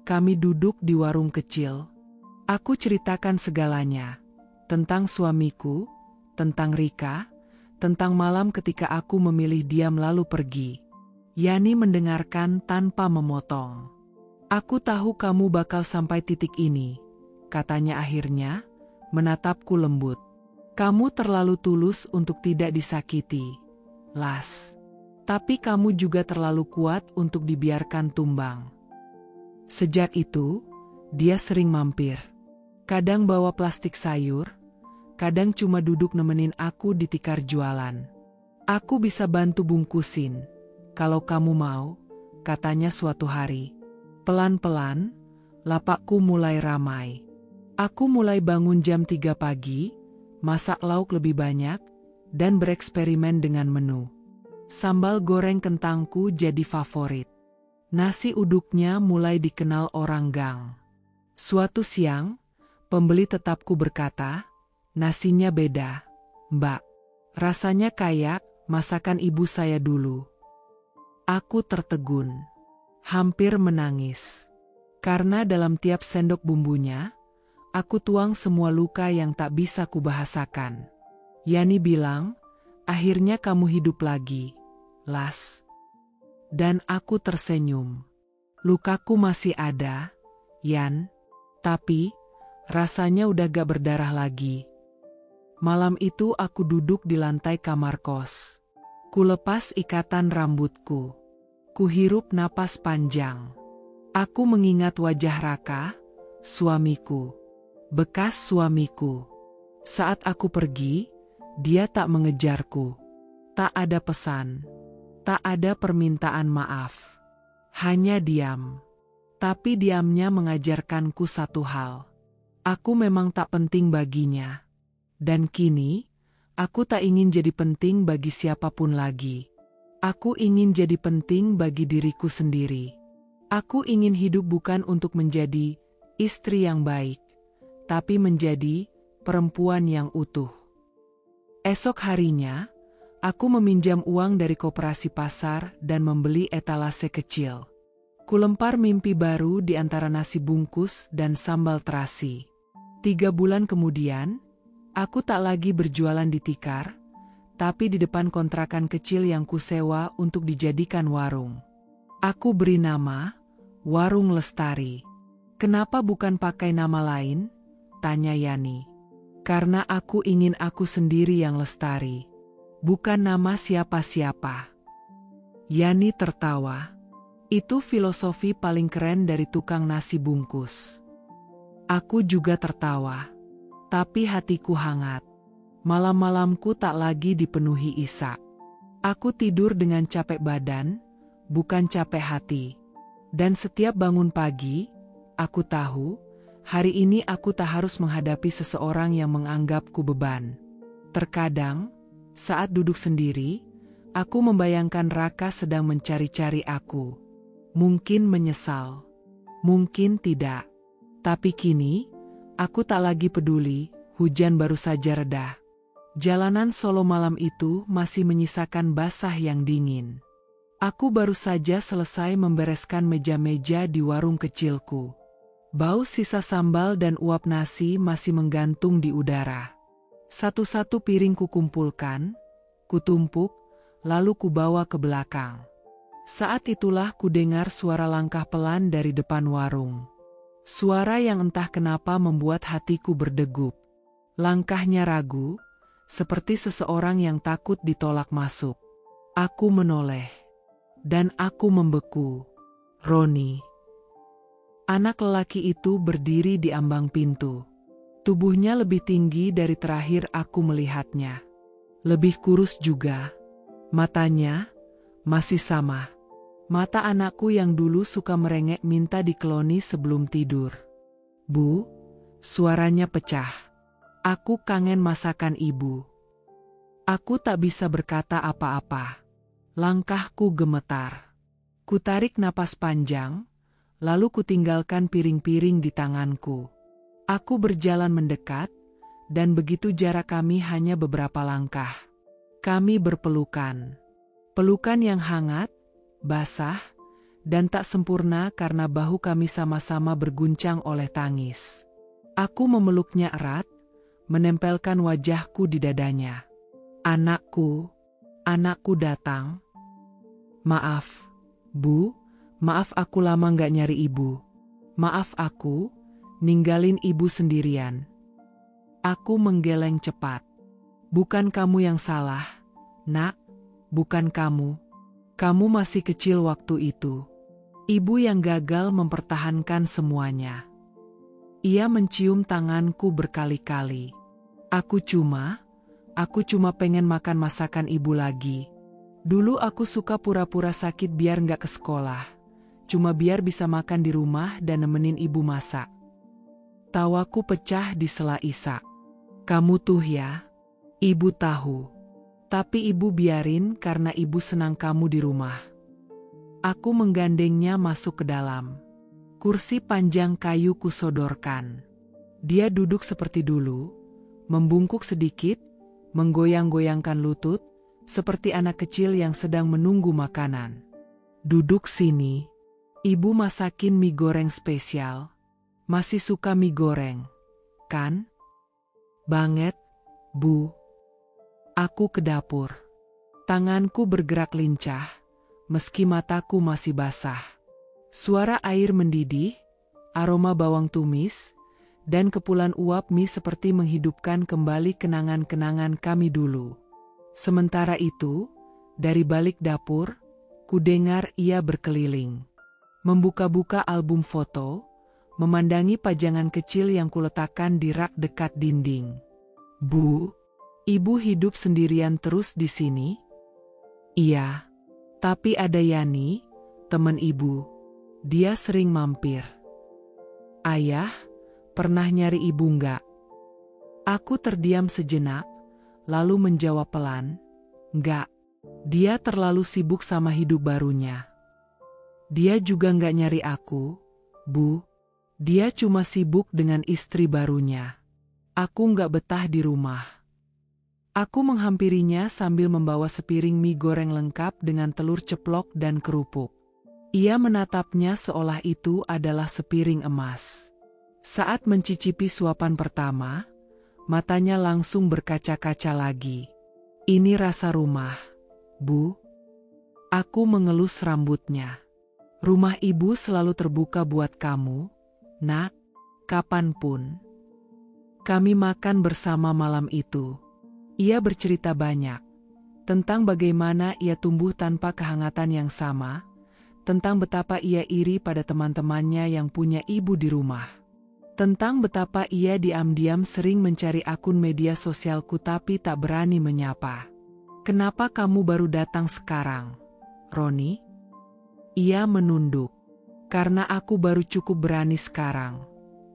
Kami duduk di warung kecil. Aku ceritakan segalanya. Tentang suamiku, tentang Rika, tentang malam ketika aku memilih diam lalu pergi. Yani mendengarkan tanpa memotong. "Aku tahu kamu bakal sampai titik ini," katanya akhirnya, menatapku lembut. "Kamu terlalu tulus untuk tidak disakiti, Las. Tapi kamu juga terlalu kuat untuk dibiarkan tumbang." Sejak itu, dia sering mampir. Kadang bawa plastik sayur, kadang cuma duduk nemenin aku di tikar jualan. "Aku bisa bantu bungkusin, kalau kamu mau," katanya suatu hari. Pelan-pelan, lapakku mulai ramai. Aku mulai bangun jam 3 pagi, masak lauk lebih banyak, dan bereksperimen dengan menu. Sambal goreng kentangku jadi favorit. Nasi uduknya mulai dikenal orang gang. Suatu siang, pembeli tetapku berkata, "Nasinya beda, Mbak. Rasanya kayak masakan ibu saya dulu." Aku tertegun, hampir menangis. Karena dalam tiap sendok bumbunya, aku tuang semua luka yang tak bisa kubahasakan. Yani bilang, "Akhirnya kamu hidup lagi, Las." Dan aku tersenyum. "Lukaku masih ada, Yan. Tapi, rasanya udah gak berdarah lagi." Malam itu aku duduk di lantai kamar kos. Kulepas ikatan rambutku. Kuhirup napas panjang. Aku mengingat wajah Raka, suamiku. Bekas suamiku. Saat aku pergi, dia tak mengejarku. Tak ada pesan. Tak ada permintaan maaf. Hanya diam. Tapi diamnya mengajarkanku satu hal. Aku memang tak penting baginya. Dan kini, aku tak ingin jadi penting bagi siapapun lagi. Aku ingin jadi penting bagi diriku sendiri. Aku ingin hidup bukan untuk menjadi istri yang baik, tapi menjadi perempuan yang utuh. Esok harinya, aku meminjam uang dari koperasi pasar dan membeli etalase kecil. Kulempar mimpi baru di antara nasi bungkus dan sambal terasi. 3 bulan kemudian, aku tak lagi berjualan di tikar, tapi di depan kontrakan kecil yang kusewa untuk dijadikan warung. Aku beri nama, Warung Lestari. "Kenapa bukan pakai nama lain?" tanya Yani. "Karena aku ingin aku sendiri yang lestari, bukan nama siapa-siapa." Yani tertawa. "Itu filosofi paling keren dari tukang nasi bungkus." Aku juga tertawa. Tapi hatiku hangat. Malam-malamku tak lagi dipenuhi isak. Aku tidur dengan capek badan, bukan capek hati. Dan setiap bangun pagi, aku tahu, hari ini aku tak harus menghadapi seseorang yang menganggapku beban. Terkadang, saat duduk sendiri, aku membayangkan Raka sedang mencari-cari aku. Mungkin menyesal, mungkin tidak. Tapi kini, aku tak lagi peduli, hujan baru saja reda. Jalanan Solo malam itu masih menyisakan basah yang dingin. Aku baru saja selesai membereskan meja-meja di warung kecilku. Bau sisa sambal dan uap nasi masih menggantung di udara. Satu-satu piring kukumpulkan, kutumpuk, lalu kubawa ke belakang. Saat itulah kudengar suara langkah pelan dari depan warung. Suara yang entah kenapa membuat hatiku berdegup. Langkahnya ragu, seperti seseorang yang takut ditolak masuk. Aku menoleh. Dan aku membeku. Roni. Anak lelaki itu berdiri di ambang pintu. Tubuhnya lebih tinggi dari terakhir aku melihatnya. Lebih kurus juga. Matanya masih sama. Mata anakku yang dulu suka merengek minta dikeloni sebelum tidur. Bu, suaranya pecah. Aku kangen masakan ibu. Aku tak bisa berkata apa-apa. Langkahku gemetar. Kutarik napas panjang, lalu kutinggalkan piring-piring di tanganku. Aku berjalan mendekat, dan begitu jarak kami hanya beberapa langkah. Kami berpelukan. Pelukan yang hangat, basah, dan tak sempurna karena bahu kami sama-sama berguncang oleh tangis. Aku memeluknya erat, menempelkan wajahku di dadanya. Anakku, anakku datang. Maaf, Bu, maaf aku lama gak nyari ibu. Maaf aku, ninggalin ibu sendirian. Aku menggeleng cepat. Bukan kamu yang salah, Nak, bukan kamu. Kamu masih kecil waktu itu. Ibu yang gagal mempertahankan semuanya. Ia mencium tanganku berkali-kali. Aku cuma pengen makan masakan ibu lagi. Dulu aku suka pura-pura sakit biar gak ke sekolah. Cuma biar bisa makan di rumah dan nemenin ibu masak. Tawaku pecah di sela isak. Kamu tuh ya, ibu tahu. Tapi ibu biarin karena ibu senang kamu di rumah. Aku menggandengnya masuk ke dalam. Kursi panjang kayu kusodorkan. Dia duduk seperti dulu, membungkuk sedikit, menggoyang-goyangkan lutut, seperti anak kecil yang sedang menunggu makanan. Duduk sini. Ibu masakin mie goreng spesial. Masih suka mie goreng, kan? Banget, Bu. Aku ke dapur. Tanganku bergerak lincah, meski mataku masih basah. Suara air mendidih, aroma bawang tumis, dan kepulan uap mie seperti menghidupkan kembali kenangan-kenangan kami dulu. Sementara itu, dari balik dapur, kudengar ia berkeliling. Membuka-buka album foto, memandangi pajangan kecil yang kuletakkan di rak dekat dinding. Bu, ibu hidup sendirian terus di sini? Iya, tapi ada Yani, teman ibu. Dia sering mampir. Ayah, pernah nyari ibu nggak? Aku terdiam sejenak, lalu menjawab pelan, nggak. Dia terlalu sibuk sama hidup barunya. Dia juga nggak nyari aku, Bu. Dia cuma sibuk dengan istri barunya. Aku nggak betah di rumah. Aku menghampirinya sambil membawa sepiring mie goreng lengkap dengan telur ceplok dan kerupuk. Ia menatapnya seolah itu adalah sepiring emas. Saat mencicipi suapan pertama, matanya langsung berkaca-kaca lagi. Ini rasa rumah, Bu. Aku mengelus rambutnya. Rumah ibu selalu terbuka buat kamu, Nak, kapanpun. Kami makan bersama malam itu. Ia bercerita banyak tentang bagaimana ia tumbuh tanpa kehangatan yang sama, tentang betapa ia iri pada teman-temannya yang punya ibu di rumah, tentang betapa ia diam-diam sering mencari akun media sosialku tapi tak berani menyapa. Kenapa kamu baru datang sekarang, Roni? Ia menunduk. Karena aku baru cukup berani sekarang,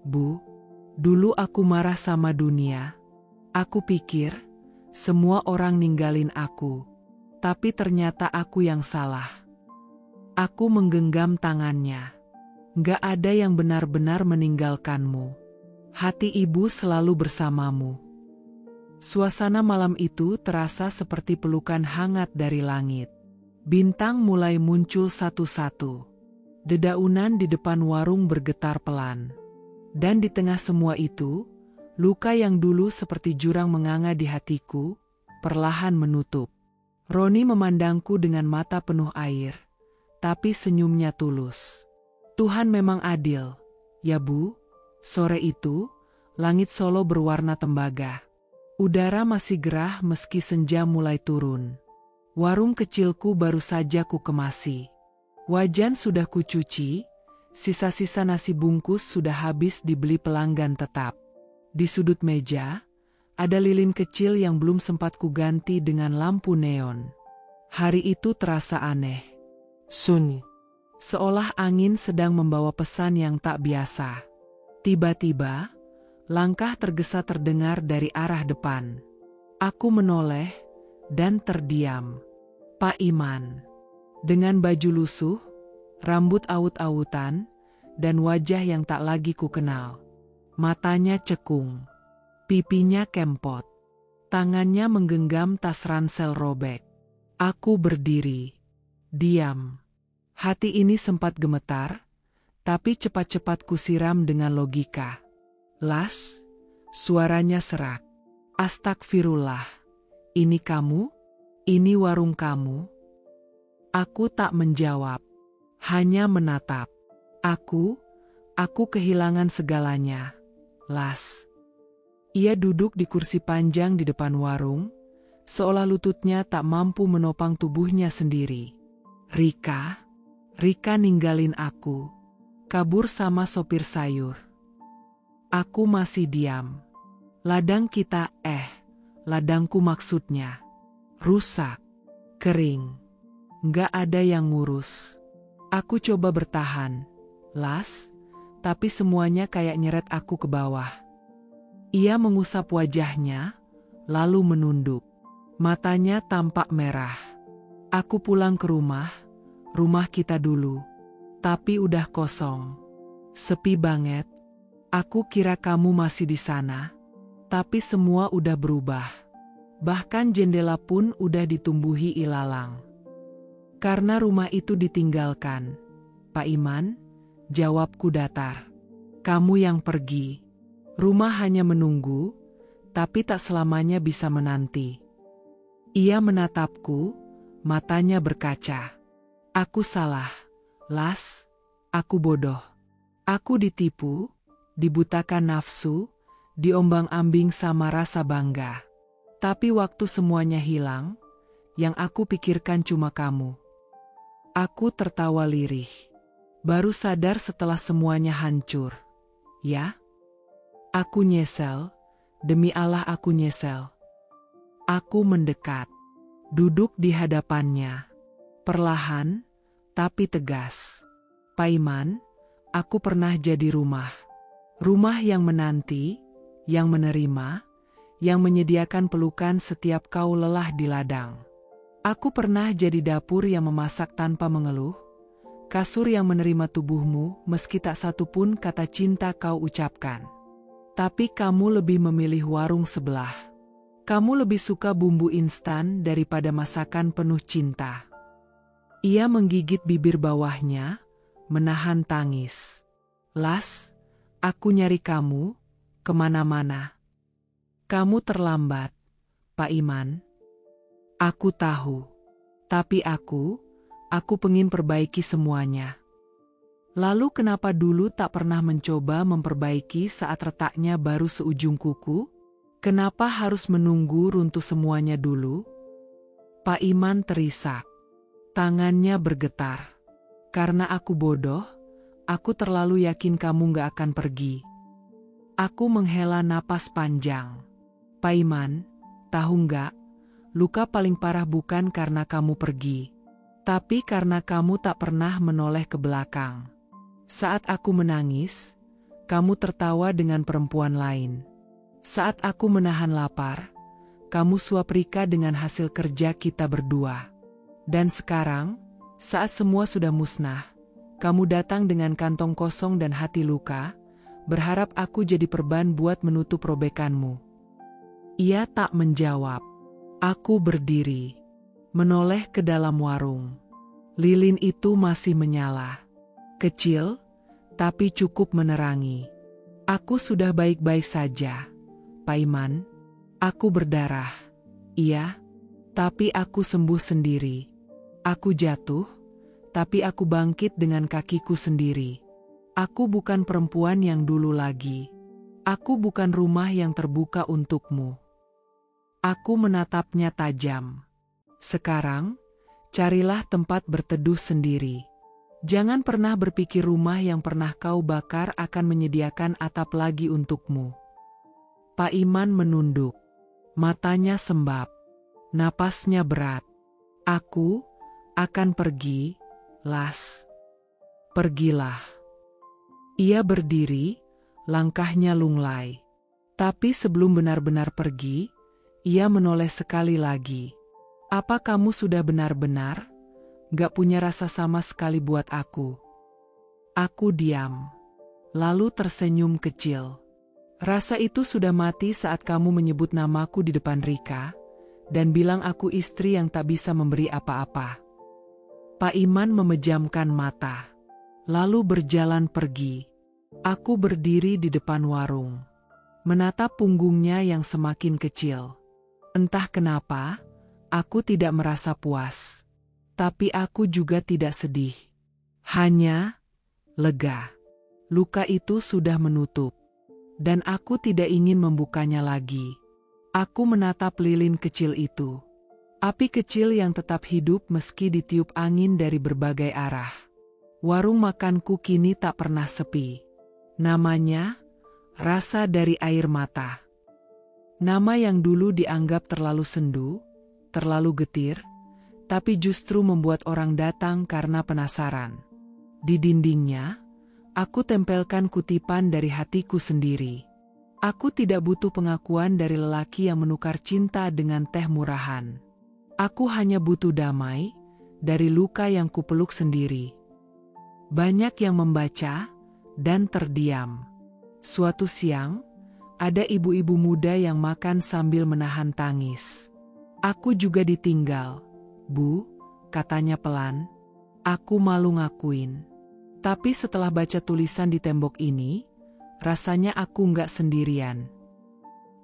Bu. Dulu aku marah sama dunia. Aku pikir semua orang ninggalin aku. Tapi ternyata aku yang salah. Aku menggenggam tangannya. Gak ada yang benar-benar meninggalkanmu. Hati ibu selalu bersamamu. Suasana malam itu terasa seperti pelukan hangat dari langit. Bintang mulai muncul satu-satu. Dedaunan di depan warung bergetar pelan. Dan di tengah semua itu, luka yang dulu seperti jurang menganga di hatiku, perlahan menutup. Roni memandangku dengan mata penuh air, tapi senyumnya tulus. Tuhan memang adil, ya Bu. Sore itu, langit Solo berwarna tembaga. Udara masih gerah meski senja mulai turun. Warung kecilku baru saja ku kemasi. Wajan sudah kucuci, sisa-sisa nasi bungkus sudah habis dibeli pelanggan tetap. Di sudut meja, Ada lilin kecil yang belum sempat kuganti dengan lampu neon. Hari itu terasa aneh. Sunyi. Seolah angin sedang membawa pesan yang tak biasa. Tiba-tiba, langkah tergesa terdengar dari arah depan. Aku menoleh dan terdiam. Pak Iman. Dengan baju lusuh, rambut awut-awutan, dan wajah yang tak lagi kukenal. Matanya cekung. Pipinya kempot. Tangannya menggenggam tas ransel robek. Aku berdiri. Diam. Hati ini sempat gemetar, tapi cepat-cepat kusiram dengan logika. Las, suaranya serak. Astagfirullah. Ini kamu? Ini warung kamu? Aku tak menjawab. Hanya menatap. Aku kehilangan segalanya. Las. Ia duduk di kursi panjang di depan warung, seolah lututnya tak mampu menopang tubuhnya sendiri. Rika ninggalin aku. Kabur sama sopir sayur. Aku masih diam. Ladang kita, ladangku maksudnya. Rusak. Kering. Nggak ada yang ngurus. Aku coba bertahan, Las, tapi semuanya kayak nyeret aku ke bawah. Ia mengusap wajahnya, lalu menunduk. Matanya tampak merah. Aku pulang ke rumah kita dulu. Tapi udah kosong. Sepi banget. Aku kira kamu masih di sana. Tapi semua udah berubah. Bahkan jendela pun udah ditumbuhi ilalang. Karena rumah itu ditinggalkan. Pak Iman, jawabku datar. Kamu yang pergi. Rumah hanya menunggu, tapi tak selamanya bisa menanti. Ia menatapku, matanya berkaca. Aku salah, Las, aku bodoh. Aku ditipu, dibutakan nafsu, diombang-ambing sama rasa bangga. Tapi waktu semuanya hilang, yang aku pikirkan cuma kamu. Aku tertawa lirih. Baru sadar setelah semuanya hancur. Ya? Aku nyesel, demi Allah aku nyesel. Aku mendekat, duduk di hadapannya. Perlahan, tapi tegas. Pak Iman, aku pernah jadi rumah. Rumah yang menanti, yang menerima, yang menyediakan pelukan setiap kau lelah di ladang. Aku pernah jadi dapur yang memasak tanpa mengeluh, kasur yang menerima tubuhmu meski tak satu pun kata cinta kau ucapkan. Tapi kamu lebih memilih warung sebelah. Kamu lebih suka bumbu instan daripada masakan penuh cinta. Ia menggigit bibir bawahnya, menahan tangis. Las, aku nyari kamu, kemana-mana. Kamu terlambat, Pak Iman. Aku tahu. Tapi aku pengin perbaiki semuanya. Lalu kenapa dulu tak pernah mencoba memperbaiki saat retaknya baru seujung kuku? Kenapa harus menunggu runtuh semuanya dulu? Pak Iman terisak. Tangannya bergetar. Karena aku bodoh, aku terlalu yakin kamu gak akan pergi. Aku menghela napas panjang. Pak Iman, tahu gak, luka paling parah bukan karena kamu pergi, tapi karena kamu tak pernah menoleh ke belakang. Saat aku menangis, kamu tertawa dengan perempuan lain. Saat aku menahan lapar, kamu suap Rika dengan hasil kerja kita berdua. Dan sekarang, saat semua sudah musnah, kamu datang dengan kantong kosong dan hati luka, berharap aku jadi perban buat menutup robekanmu. Ia tak menjawab. Aku berdiri, menoleh ke dalam warung. Lilin itu masih menyala. Kecil, tapi cukup menerangi. Aku sudah baik-baik saja, Pak Iman. Aku berdarah. Iya, tapi aku sembuh sendiri. Aku jatuh, tapi aku bangkit dengan kakiku sendiri. Aku bukan perempuan yang dulu lagi. Aku bukan rumah yang terbuka untukmu. Aku menatapnya tajam. Sekarang, carilah tempat berteduh sendiri. Jangan pernah berpikir rumah yang pernah kau bakar akan menyediakan atap lagi untukmu. Pak Iman menunduk. Matanya sembab. Napasnya berat. Aku akan pergi, Las. Pergilah. Ia berdiri, langkahnya lunglai. Tapi sebelum benar-benar pergi, ia menoleh sekali lagi. Apa kamu sudah benar-benar gak punya rasa sama sekali buat aku? Aku diam. Lalu tersenyum kecil. Rasa itu sudah mati saat kamu menyebut namaku di depan Rika dan bilang aku istri yang tak bisa memberi apa-apa. Pak Iman memejamkan mata, lalu berjalan pergi. Aku berdiri di depan warung, menatap punggungnya yang semakin kecil. Entah kenapa, aku tidak merasa puas. Tapi aku juga tidak sedih. Hanya lega. Luka itu sudah menutup. Dan aku tidak ingin membukanya lagi. Aku menatap lilin kecil itu. Api kecil yang tetap hidup meski ditiup angin dari berbagai arah. Warung makanku kini tak pernah sepi. Namanya, Rasa dari Air Mata. Nama yang dulu dianggap terlalu sendu, terlalu getir, tapi justru membuat orang datang karena penasaran. Di dindingnya, aku tempelkan kutipan dari hatiku sendiri. Aku tidak butuh pengakuan dari lelaki yang menukar cinta dengan teh murahan. Aku hanya butuh damai dari luka yang kupeluk sendiri. Banyak yang membaca dan terdiam. Suatu siang, ada ibu-ibu muda yang makan sambil menahan tangis. Aku juga ditinggal, Bu, katanya pelan. Aku malu ngakuin. Tapi setelah baca tulisan di tembok ini, rasanya aku nggak sendirian.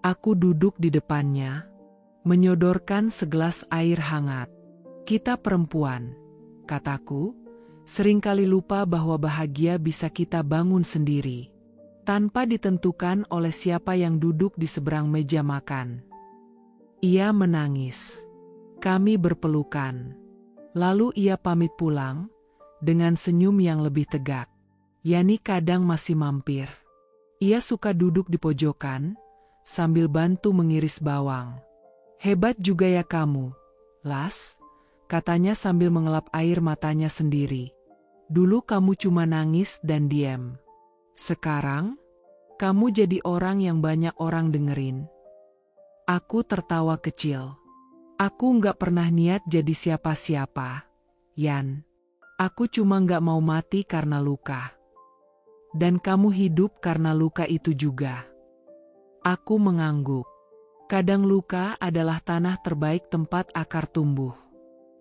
Aku duduk di depannya, menyodorkan segelas air hangat. Kita perempuan, kataku, seringkali lupa bahwa bahagia bisa kita bangun sendiri, tanpa ditentukan oleh siapa yang duduk di seberang meja makan. Ia menangis. Kami berpelukan. Lalu ia pamit pulang, dengan senyum yang lebih tegak. Yani kadang masih mampir. Ia suka duduk di pojokan, sambil bantu mengiris bawang. Hebat juga ya kamu, Las, katanya sambil mengelap air matanya sendiri. Dulu kamu cuma nangis dan diam. Sekarang, kamu jadi orang yang banyak orang dengerin. Aku tertawa kecil. Aku nggak pernah niat jadi siapa-siapa, Yan. Aku cuma nggak mau mati karena luka. Dan kamu hidup karena luka itu juga. Aku mengangguk. Kadang luka adalah tanah terbaik tempat akar tumbuh.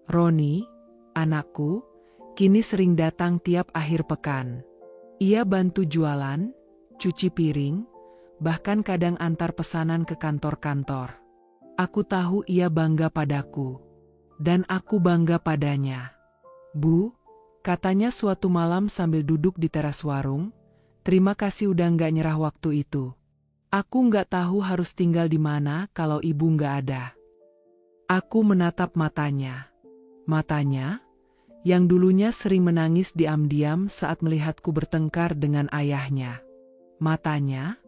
Roni, anakku, kini sering datang tiap akhir pekan. Ia bantu jualan, cuci piring, bahkan kadang antar pesanan ke kantor-kantor. Aku tahu ia bangga padaku. Dan aku bangga padanya. Bu, katanya suatu malam sambil duduk di teras warung, terima kasih udah nggak nyerah waktu itu. Aku nggak tahu harus tinggal di mana kalau ibu nggak ada. Aku menatap matanya. Matanya, yang dulunya sering menangis diam-diam saat melihatku bertengkar dengan ayahnya. Matanya,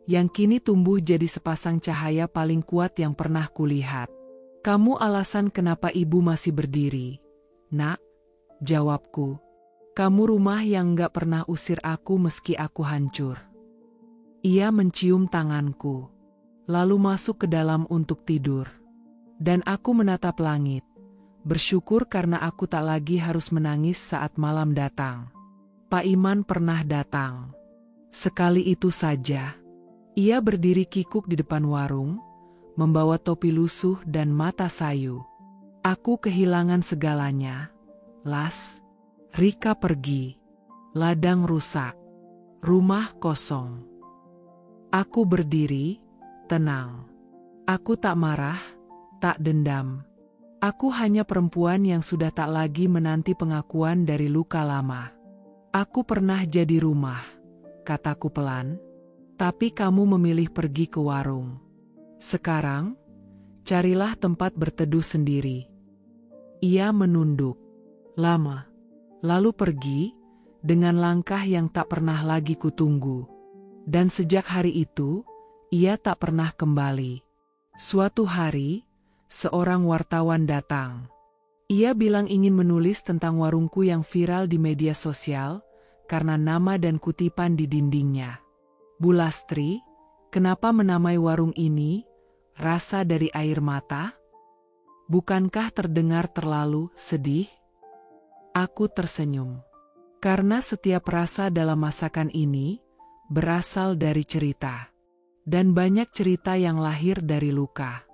yang kini tumbuh jadi sepasang cahaya paling kuat yang pernah kulihat. Kamu alasan kenapa ibu masih berdiri, Nak, jawabku. Kamu rumah yang gak pernah usir aku meski aku hancur. Ia mencium tanganku, lalu masuk ke dalam untuk tidur. Dan aku menatap langit, bersyukur karena aku tak lagi harus menangis saat malam datang. Pak Iman pernah datang. Sekali itu saja. Ia berdiri kikuk di depan warung, membawa topi lusuh dan mata sayu. Aku kehilangan segalanya, Las. Rika pergi. Ladang rusak. Rumah kosong. Aku berdiri, tenang. Aku tak marah, tak dendam. Aku hanya perempuan yang sudah tak lagi menanti pengakuan dari luka lama. Aku pernah jadi rumah, kataku pelan, tapi kamu memilih pergi ke warung. Sekarang, carilah tempat berteduh sendiri. Ia menunduk. Lama. Lalu pergi, dengan langkah yang tak pernah lagi kutunggu. Dan sejak hari itu, ia tak pernah kembali. Suatu hari, seorang wartawan datang. Ia bilang ingin menulis tentang warungku yang viral di media sosial karena nama dan kutipan di dindingnya. Bu Lastri, kenapa menamai warung ini Rasa dari Air Mata? Bukankah terdengar terlalu sedih? Aku tersenyum. Karena setiap rasa dalam masakan ini berasal dari cerita. Dan banyak cerita yang lahir dari luka.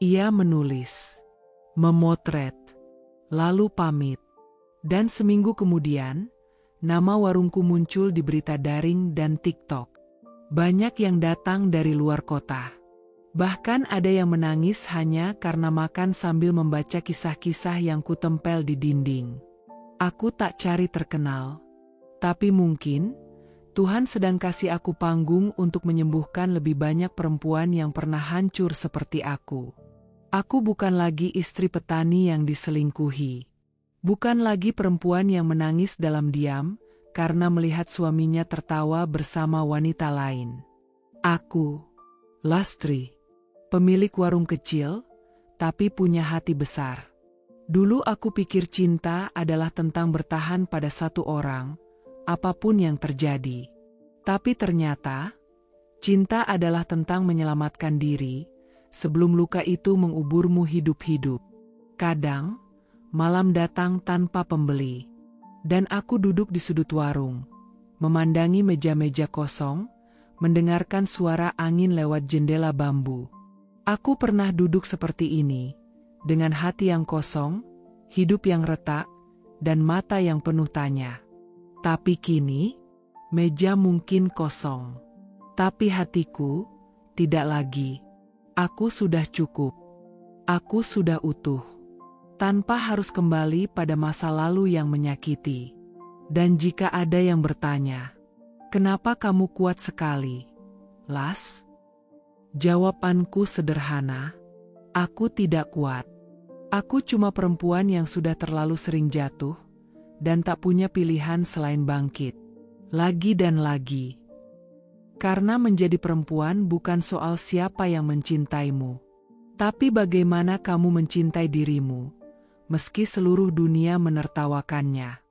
Ia menulis, memotret, lalu pamit. Dan seminggu kemudian, nama warungku muncul di berita daring dan TikTok. Banyak yang datang dari luar kota. Bahkan ada yang menangis hanya karena makan sambil membaca kisah-kisah yang kutempel di dinding. Aku tak cari terkenal. Tapi mungkin, Tuhan sedang kasih aku panggung untuk menyembuhkan lebih banyak perempuan yang pernah hancur seperti aku. Aku bukan lagi istri petani yang diselingkuhi. Bukan lagi perempuan yang menangis dalam diam karena melihat suaminya tertawa bersama wanita lain. Aku, Lastri, pemilik warung kecil, tapi punya hati besar. Dulu aku pikir cinta adalah tentang bertahan pada satu orang, apapun yang terjadi. Tapi ternyata, cinta adalah tentang menyelamatkan diri, sebelum luka itu menguburmu hidup-hidup. Kadang, malam datang tanpa pembeli, dan aku duduk di sudut warung, memandangi meja-meja kosong, mendengarkan suara angin lewat jendela bambu. Aku pernah duduk seperti ini, dengan hati yang kosong, hidup yang retak, dan mata yang penuh tanya. Tapi kini, meja mungkin kosong. Tapi hatiku, tidak lagi. Aku sudah cukup. Aku sudah utuh. Tanpa harus kembali pada masa lalu yang menyakiti. Dan jika ada yang bertanya, kenapa kamu kuat sekali, Las? Jawabanku sederhana, aku tidak kuat. Aku cuma perempuan yang sudah terlalu sering jatuh, dan tak punya pilihan selain bangkit. Lagi dan lagi. Karena menjadi perempuan bukan soal siapa yang mencintaimu, tapi bagaimana kamu mencintai dirimu, meski seluruh dunia menertawakannya.